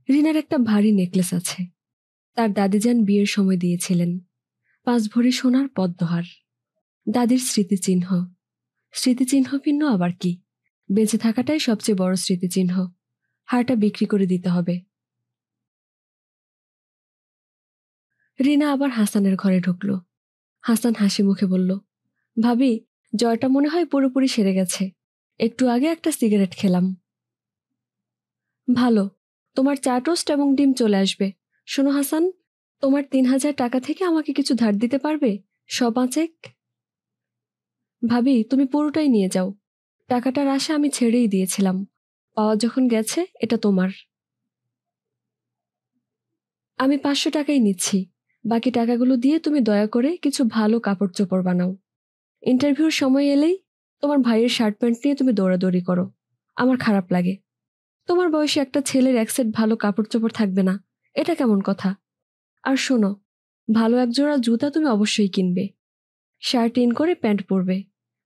Speaker 1: রিনার একটা ভারী নেকলেস আছে। তার দাদিজান বিয়ের সময় দিয়েছিলেন। 5 ভরি সোনার পদ্মহার। দাদির স্মৃতিচিহ্ন। স্মৃতিচিহ্ন ভিন্ন আবার কি? বেঁচে থাকাটাই সবচেয়ে বড় স্মৃতিচিহ্ন। হারটা বিক্রি করে দিতে হবে। রিনা আবার হাসানের ঘরে ঢুকল। হাসান হাসি মুখে বলল, ভাবি, জ্বরটা মনে হয় পুরোপুরি সেরে গেছে। একটু আগে একটা সিগারেট খেলাম। ভালো, তোমার চা টোস্ট এবং ডিম চলে আসবে। শোনো হাসান, তোমার 3,000 টাকা থেকে আমাকে কিছু ধার দিতে পারবে? 5 ভাবি, তুমি পুরোটাই নিয়ে যাও। টাকাটার আশা আমি ছেড়েই দিয়েছিলাম। পাওয়া যখন গেছে, এটা তোমার। আমি 500 টাকাই নিচ্ছি। বাকি টাকাগুলো দিয়ে তুমি দয়া করে কিছু ভালো কাপড় চোপড় বানাও। ইন্টারভিউর সময় এলেই তোমার ভাইয়ের শার্ট প্যান্ট নিয়ে তুমি দৌড়াদৌড়ি করো। আমার খারাপ লাগে। তোমার বয়সে একটা ছেলের এক সেট ভালো কাপড় চোপড় থাকবে না, এটা কেমন কথা? আর শোনো, ভালো একজোড়া জুতা তুমি অবশ্যই কিনবে। শার্ট ইন করে প্যান্ট পরবে,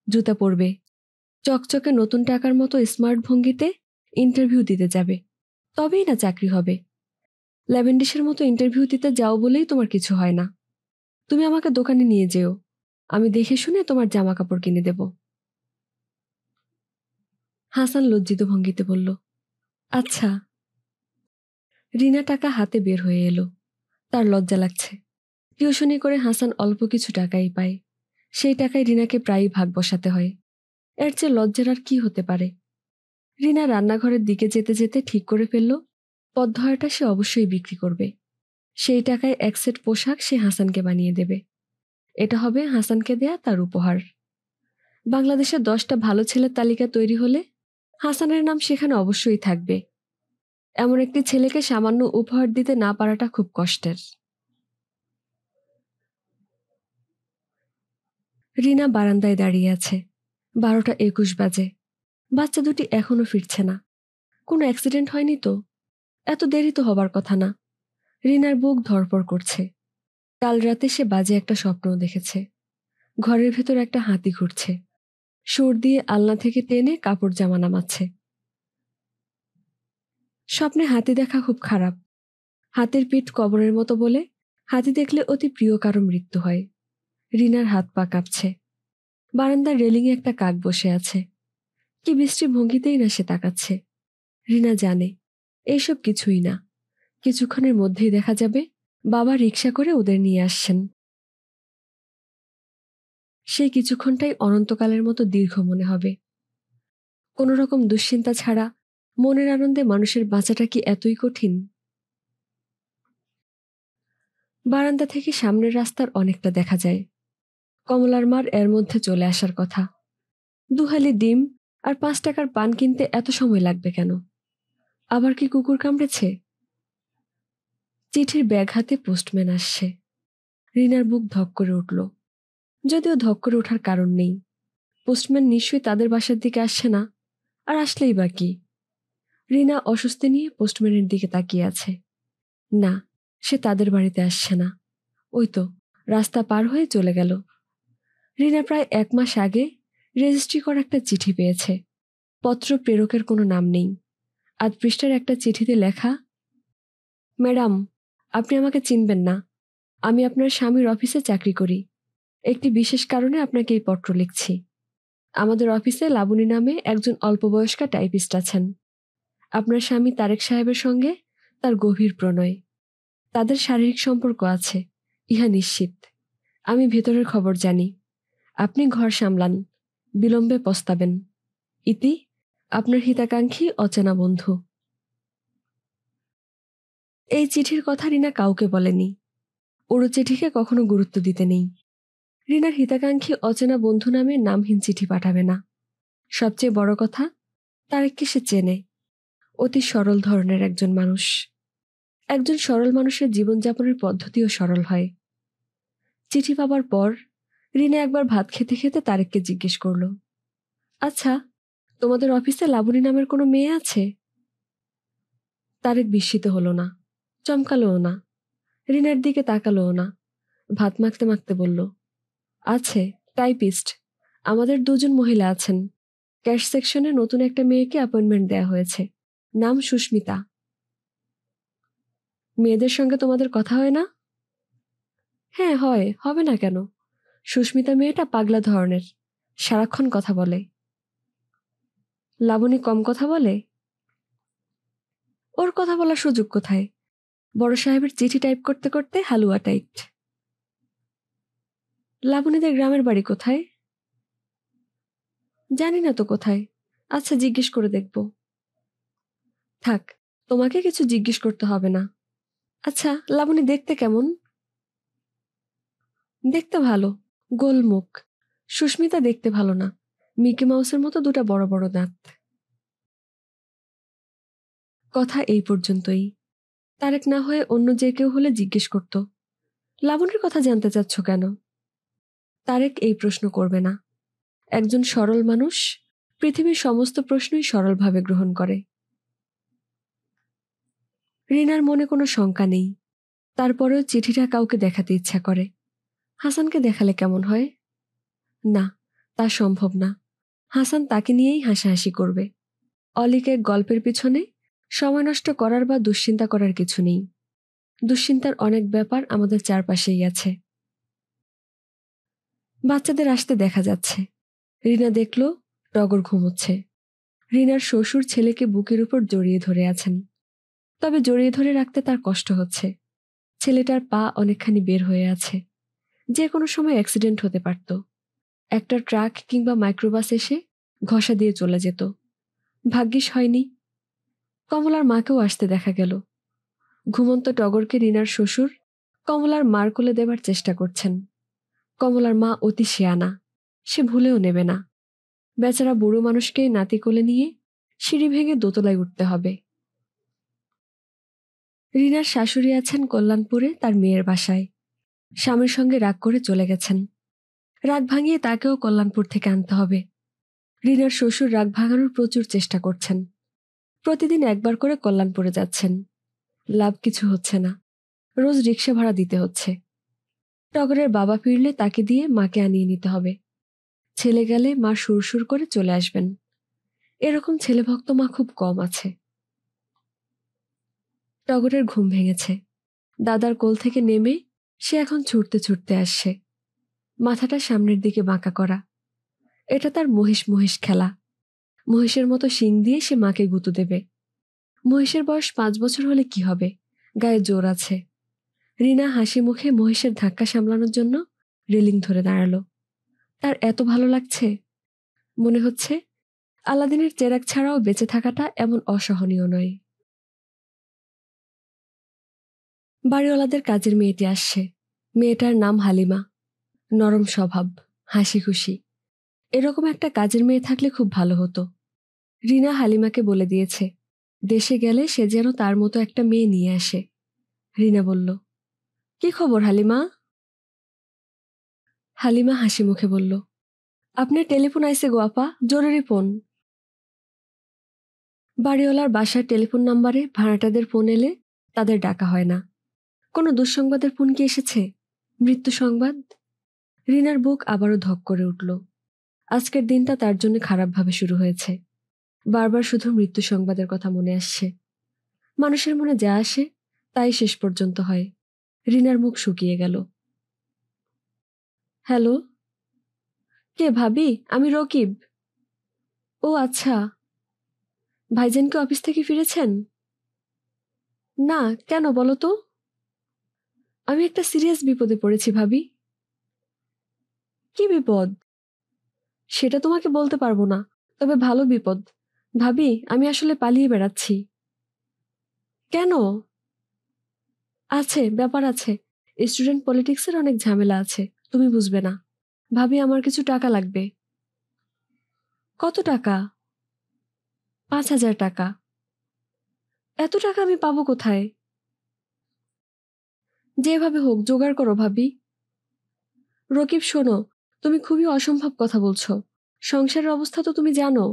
Speaker 1: জুতা পরবে। চকচকে নতুন টাকার মতো স্মার্ট ভঙ্গিতে ইন্টারভিউ দিতে যাবে। তবেই না চাকরি হবে। ল্যাভেন্ডিসের মতো ইন্টারভিউ দিতে যাও বলেই তোমার কিছু হয় না। তুমি আমাকে দোকানে নিয়ে যেও। আমি দেখে শুনে তোমার জামা কাপড় কিনে দেব। হাসান লজ্জিত ভঙ্গিতে বলল, আচ্ছা। রিনা টাকা হাতে বের হয়ে এলো। তার লজ্জা লাগছে। টিউশনি করে হাসান অল্প কিছু টাকাই পায়। সেই টাকায় রিনাকে প্রায়ই ভাগ বসাতে হয়। এর চেয়ে লজ্জার আর কি হতে পারে? রিনা রান্নাঘরের দিকে যেতে যেতে ঠিক করে ফেলল, পদ্মহারটা সে অবশ্যই বিক্রি করবে। সেই টাকায় এক সেট পোশাক সে হাসানকে বানিয়ে দেবে। এটা হবে হাসানকে দেয়া তার উপহার। বাংলাদেশের 10টা ভালো ছেলের তালিকা তৈরি হলে হাসানের নাম সেখানে অবশ্যই থাকবে। এমন একটি ছেলেকে সামান্য উপহার দিতে না পারাটা খুব কষ্টের। রিনা বারান্দায় দাঁড়িয়ে আছে। 12টা 21 বাজে। বাচ্চা দুটি এখনো ফিরছে না। কোনো অ্যাক্সিডেন্ট হয়নি তো? এত দেরি তো হবার কথা না। রিনার বুক ধড়ফড় করছে। কাল রাতে সে বাজে একটা স্বপ্ন দেখেছে। ঘরের ভেতর একটা হাতি ঘুরছে। সুর দিয়ে আলনা থেকে টেনে কাপড় জামা নামাচ্ছে। স্বপ্নে হাতি দেখা খুব খারাপ। হাতির পিঠ কবরের মতো বলে হাতি দেখলে অতি প্রিয় কারো মৃত্যু হয়। রিনার হাত পা কাঁপছে। বারান্দার রেলিংয়ে একটা কাক বসে আছে। কি বিশ্রী ভঙ্গিতেই না সে তাকাচ্ছে। রিনা জানে এইসব কিছুই না। কিছুক্ষণের মধ্যেই দেখা যাবে বাবা রিকশা করে ওদের নিয়ে আসছেন। সেই কিছুক্ষণটাই অনন্তকালের মতো দীর্ঘ মনে হবে। কোনো রকম দুশ্চিন্তা ছাড়া মনের আনন্দে মানুষের বাঁচাটা কি এতই কঠিন? বারান্দা থেকে সামনের রাস্তার অনেকটা দেখা যায়। কমলার মার এর মধ্যে চলে আসার কথা। 2 হালি ডিম আর 5 টাকার পান কিনতে এত সময় লাগবে কেন? আবার কি কুকুর কামড়েছে? চিঠির ব্যাগ হাতে পোস্টম্যান আসছে। রিনার বুক ধক করে উঠল। যদিও ধক করে ওঠার কারণ নেই। পোস্টম্যান নিশ্চয়ই তাদের বাসার দিকে আসছে না। আর আসলেই বা কি? রিনা অস্বস্তি নিয়ে পোস্টম্যানের দিকে তাকিয়ে আছে। না, সে তাদের বাড়িতে আসছে না। ওই তো রাস্তা পার হয়ে চলে গেল। রিনা প্রায় 1 মাস আগে রেজিস্ট্রি করা একটা চিঠি পেয়েছে। পত্র প্রেরকের কোনো নাম নেই। 8 পৃষ্ঠার একটা চিঠিতে লেখা, ম্যাডাম, আপনি আমাকে চিনবেন না। আমি আপনার স্বামীর অফিসে চাকরি করি। একটি বিশেষ কারণে আপনাকে এই পত্র লিখছি। আমাদের অফিসে লাবণী নামে একজন অল্পবয়স্কা টাইপিস্ট আছেন। আপনার স্বামী তারেক সাহেবের সঙ্গে তার গভীর প্রণয়। তাদের শারীরিক সম্পর্ক আছে, ইহা নিশ্চিত। আমি ভেতরের খবর জানি। আপনি ঘর সামলান, বিলম্বে পস্তাবেন। ইতি, আপনার হিতাকাঙ্ক্ষী অচেনা বন্ধু। এই চিঠির কথা রিনা কাউকে বলেনি। ওরও চিঠিকে কখনো গুরুত্ব দিতে নেই। রিনার হিতাকাঙ্ক্ষী অচেনা বন্ধু নামে নামহীন চিঠি পাঠাবে না। সবচেয়ে বড় কথা, তারেককে সে চেনে। অতি সরল ধরনের একজন মানুষ। একজন সরল মানুষের জীবনযাপনের পদ্ধতিও সরল হয়। চিঠি পাবার পর রিনা একবার ভাত খেতে খেতে তারেককে জিজ্ঞেস করল, আচ্ছা, তোমাদের অফিসে লাবণী নামের কোনো মেয়ে আছে? তারেক বিস্মিত হলো না, চমকালোও না, রিনার দিকে তাকালোও না। ভাত মাখতে মাখতে বলল, আছে, টাইপিস্ট। আমাদের 2জন মহিলা আছেন। ক্যাশ সেকশনে নতুন একটা মেয়েকে অ্যাপয়েন্টমেন্ট দেয়া হয়েছে, নাম সুস্মিতা। মেয়েদের সঙ্গে তোমাদের কথা হয় না? হ্যাঁ হয়, হবে না কেন? সুস্মিতা মেয়েটা পাগলা ধরনের, সারাক্ষণ কথা বলে। লাবণী কম কথা বলে? ওর কথা বলার সুযোগ কোথায়? বড় সাহেবের চিঠি টাইপ করতে করতে হালুয়া টাইট। লাবণীদের গ্রামের বাড়ি কোথায়? জানি না তো কোথায়। আচ্ছা, জিজ্ঞেস করে দেখব। থাক, তোমাকে কিছু জিজ্ঞেস করতে হবে না। আচ্ছা, লাবণী দেখতে কেমন? দেখতে ভালো, গোল মুখ। সুস্মিতা দেখতে ভালো না, মিকি মাউসের মতো 2টা বড় বড় দাঁত। কথা এই পর্যন্তই। তারেক না হয়ে অন্য যে কেউ হলে জিজ্ঞেস করত, লাবণীর কথা জানতে চাচ্ছ কেন? তারেক এই প্রশ্ন করবে না। একজন সরল মানুষ পৃথিবীর সমস্ত প্রশ্নই সরলভাবে গ্রহণ করে। রিনার মনে কোনো শঙ্কা নেই, তারপরেও চিঠিটা কাউকে দেখাতে ইচ্ছা করে। হাসানকে দেখালে কেমন হয়? না, তা সম্ভব না। হাসান তাকে নিয়েই হাসাহাসি করবে। অলিকের গল্পের পিছনে সময় নষ্ট করার বা দুশ্চিন্তা করার কিছু নেই। দুশ্চিন্তার অনেক ব্যাপার আমাদের চারপাশেই আছে। বাচ্চাদের আসতে দেখা যাচ্ছে। রিনা দেখল টগর ঘুমোচ্ছে। রিনার শ্বশুর ছেলেকে বুকের উপর জড়িয়ে ধরে আছেন, তবে জড়িয়ে ধরে রাখতে তার কষ্ট হচ্ছে। ছেলেটার পা অনেকখানি বের হয়ে আছে, যে কোনো সময় অ্যাক্সিডেন্ট হতে পারত। একটা ট্রাক কিংবা মাইক্রোবাস এসে ঘষা দিয়ে চলে যেত। ভাগ্যিস হয়নি। কমলার মাকেও আসতে দেখা গেল। ঘুমন্ত টগরকে রিনার শ্বশুর কমলার মার কোলে দেবার চেষ্টা করছেন। কমলার মা অতি শেয়ানা, সে ভুলেও নেবে না। বেচারা বুড়ো মানুষকে নাতি কোলে নিয়ে সিঁড়ি ভেঙে দোতলায় উঠতে হবে। রিনার শাশুড়ি আছেন কল্যাণপুরে তার মেয়ের বাসায়। স্বামীর সঙ্গে রাগ করে চলে গেছেন। রাগ ভাঙিয়ে তাকেও কল্যাণপুর থেকে আনতে হবে। রিনার শ্বশুর রাগ ভাঙানোর প্রচুর চেষ্টা করছেন। প্রতিদিন একবার করে কল্যাণপুরে যাচ্ছেন। লাভ কিছু হচ্ছে না। রোজ রিক্সা ভাড়া দিতে হচ্ছে। টগরের বাবা ফিরলে তাকে দিয়ে মাকে আনিয়ে নিতে হবে। ছেলে গেলে মা সুরসুর করে চলে আসবেন। এরকম ছেলেভক্ত মা খুব কম আছে। টগরের ঘুম ভেঙেছে। দাদার কোল থেকে নেমে সে এখন ছুটতে ছুটতে আসছে। মাথাটা সামনের দিকে বাঁকা করা। এটা তার মহিষ মহিষ খেলা। মহিষের মতো শিং দিয়ে সে মাকে গুঁতো দেবে। মহিষের বয়স 5 বছর হলে কি হবে, গায়ে জোর আছে। রিনা হাসি মুখে মহিষের ধাক্কা সামলানোর জন্য রেলিং ধরে দাঁড়ালো। তার এত ভালো লাগছে, মনে হচ্ছে আলাদিনের চেরাগ ছাড়াও বেঁচে থাকাটা এমন অসহনীয় নয়। বাড়িওয়ালাদের কাজের মেয়েটি আসছে। মেয়েটার নাম হালিমা। নরম স্বভাব, হাসি খুশি। এরকম একটা কাজের মেয়ে থাকলে খুব ভালো হতো। রিনা হালিমাকে বলে দিয়েছে দেশে গেলে সে যেন তার মতো একটা মেয়ে নিয়ে আসে। রিনা বলল, কি খবর হালিমা? হালিমা হাসি মুখে বলল, আপনার টেলিফোন আইছে গো আপা, জরুরি ফোন। বাড়িওয়ালার বাসার টেলিফোন নাম্বারে ভাড়াটাদের ফোন এলে তাদের ডাকা হয় না। কোনো দুঃসংবাদের ফোন কি এসেছে? মৃত্যু সংবাদ? রিনার বুক আবারও ধক করে উঠল। আজকের দিনটা তার জন্য খারাপভাবে শুরু হয়েছে। বারবার শুধু মৃত্যু সংবাদের কথা মনে আসছে। মানুষের মনে যা আসে তাই শেষ পর্যন্ত হয়। রিনার মুখ শুকিয়ে গেল। হ্যালো, কে ভাবি? আমি রকিব। ও আচ্ছা, ভাইজান কি অফিস থেকে ফিরেছেন? না, কেন বলো তো? আমি একটা সিরিয়াস বিপদে পড়েছি ভাবি। কি বিপদ? সেটা তোমাকে বলতে পারবো না, তবে ভালো বিপদ। ভাবি, আমি আসলে পালিয়ে বেড়াচ্ছি। কেন? আছে, ব্যাপার আছে। স্টুডেন্ট পলিটিক্সের অনেক ঝামেলা আছে, তুমি বুঝবে না। ভাবি, আমার কিছু টাকা লাগবে। কত টাকা? 5,000 টাকা। এত টাকা আমি পাবো কোথায়? যেভাবে হোক জোগাড় করো ভাবি। রকিব, শোনো, তুমি খুবই অসম্ভব কথা বলছো। সংসারের অবস্থা তো তুমি জানো।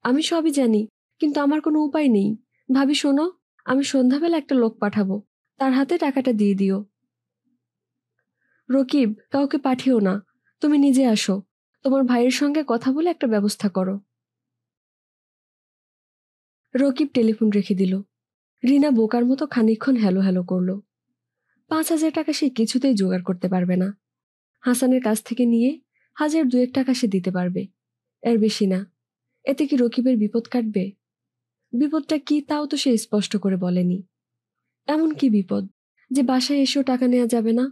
Speaker 1: আমি সবই জানি, কিন্তু আমার কোনো উপায় নেই। ভাবি শোনো, আমি সন্ধ্যাবেলা একটা লোক পাঠাবো, তার হাতে টাকাটা দিয়ে দিও। রকিব, কাউকে পাঠিও না, তুমি নিজে আসো। তোমার ভাইয়ের সঙ্গে কথা বলে একটা ব্যবস্থা করো। রকিব টেলিফোন রেখে দিল। রিনা বোকার মতো খানিকক্ষণ হ্যালো হ্যালো করলো। 5,000 টাকা সে কিছুতেই জোগাড় করতে পারবে না। হাসানের কাছ থেকে নিয়ে 1,000-2,1 টাকা সে দিতে পারবে, এর বেশি না। এতে কি রকিবের বিপদ কাটবে? বিপদটা কি তাও তো সে স্পষ্ট করে বলেনি। এমন কি বিপদ যে বাসায় এসেও টাকা নেওয়া যাবে না?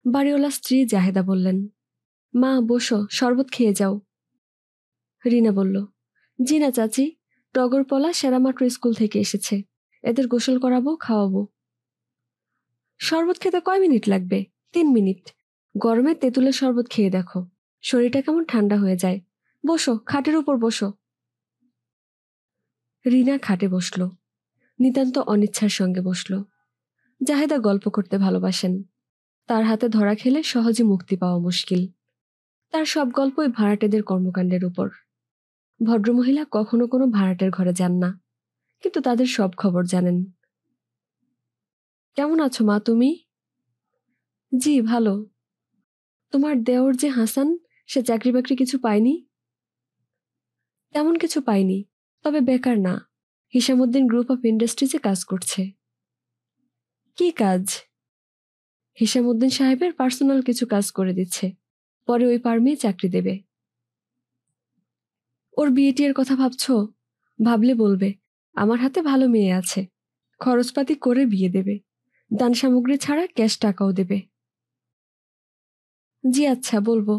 Speaker 1: বাড়িওয়ালা স্ত্রী জাহেদা বললেন, মা বসো, শরবত খেয়ে যাও। রিনা বলল, জি না চাচি, টগরপলা সেরামাত্র স্কুল থেকে এসেছে, এদের গোসল করাবো, খাওয়াবো। শরবত খেতে কয় মিনিট লাগবে? 3 মিনিট। গরমে তেঁতুলের শরবত খেয়ে দেখো, শরীরটা কেমন ঠান্ডা হয়ে যায়। বসো, খাটের উপর বসো। রিনা খাটে বসল, নিতান্ত অনিচ্ছার সঙ্গে বসল। জাহেদা গল্প করতে ভালোবাসেন, তার হাতে ধরা খেলে সহজে মুক্তি পাওয়া মুশকিল। তার সব গল্পই ভাড়াটেদের কর্মকাণ্ডের উপর। ভদ্রমহিলা কখনো কোনো ভাড়াটের ঘরে যান না, কিন্তু তাদের সব খবর জানেন। কেমন আছো মা তুমি? জি ভালো। তোমার দেওর যে হাসান, সে চাকরি বাকরি কিছু পায়নি? তেমন কিছু পায়নি, তবে বেকার না। হিসামুদ্দিন গ্রুপ অফ ইন্ডাস্ট্রিজে কাজ করছে। কি কাজ? হিসামুদ্দিন সাহেবের পার্সোনাল কিছু কাজ করে দিচ্ছে, পরে ওই ফার্মেই চাকরি দেবে। ওর বিয়েটির কথা ভাবছো? ভাবলে বলবে, আমার হাতে ভালো মেয়ে আছে, খরচপাতি করে বিয়ে দেবে, দান সামগ্রী ছাড়া ক্যাশ টাকাও দেবে। জি আচ্ছা, বলবো।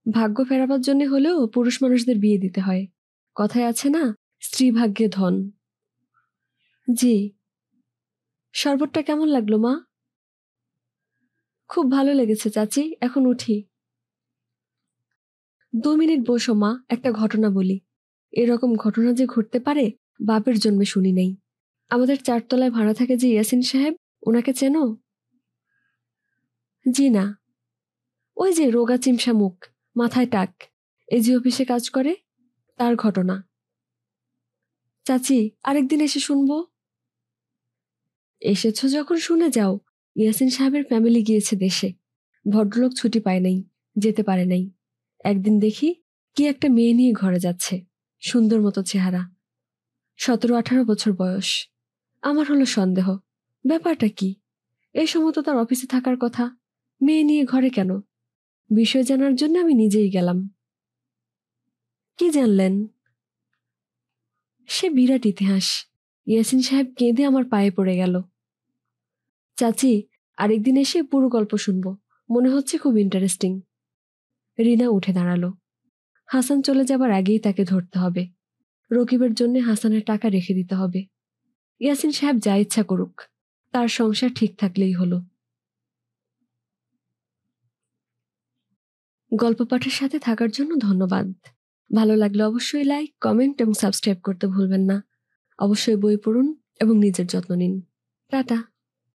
Speaker 1: ভাগ্য ফেরাবার জন্য হলেও পুরুষ মানুষদের বিয়ে দিতে হয়। কথায় আছে না, স্ত্রী ভাগ্যে ধন। জি। শরবতটা কেমন লাগলো মা? খুব ভালো লেগেছে চাচি, এখন উঠি। 2 মিনিট বসো মা, একটা ঘটনা বলি। এরকম ঘটনা যে ঘটতে পারে বাপের জন্মে শুনি নাই। আমাদের 4 তলায় ভাড়া থাকে যে ইয়াসিন সাহেব, ওনাকে চেনো? জি না। ওই যে রোগা চিমসা মুখ, মাথায় টাক, এজি অফিসে কাজ করে, তার ঘটনা। চাচি, আরেকদিন এসে শুনবো। এসেছ যখন শুনে যাও। ইয়াসিন সাহেবের ফ্যামিলি গিয়েছে দেশে, ভদ্রলোক ছুটি পায় নাই, যেতে পারে নাই। একদিন দেখি কি একটা মেয়ে নিয়ে ঘরে যাচ্ছে, সুন্দর মতো চেহারা, 17-18 বছর বয়স। আমার হলো সন্দেহ, ব্যাপারটা কি? এই সময় তো তার অফিসে থাকার কথা, মেয়ে নিয়ে ঘরে কেন? বিষয় জানার জন্য আমি নিজেই গেলাম। কি জানলেন? সে বিরাট ইতিহাস। ইয়াসিন সাহেব কেঁদে আমার পায়ে পড়ে গেল। চাচি, আরেকদিন এসে পুরো গল্প শুনবো, মনে হচ্ছে খুব ইন্টারেস্টিং। রিনা উঠে দাঁড়ালো। হাসান চলে যাবার আগেই তাকে ধরতে হবে। রকিবের জন্য হাসানের টাকা রেখে দিতে হবে। ইয়াসিন সাহেব যা ইচ্ছা করুক, তার সংসার ঠিক থাকলেই হলো। গল্প পাঠের সাথে থাকার জন্য ধন্যবাদ। ভালো লাগলে অবশ্যই লাইক, কমেন্ট এবং সাবস্ক্রাইব করতে ভুলবেন না। অবশ্যই বই পড়ুন এবং নিজের যত্ন নিন। টাটা।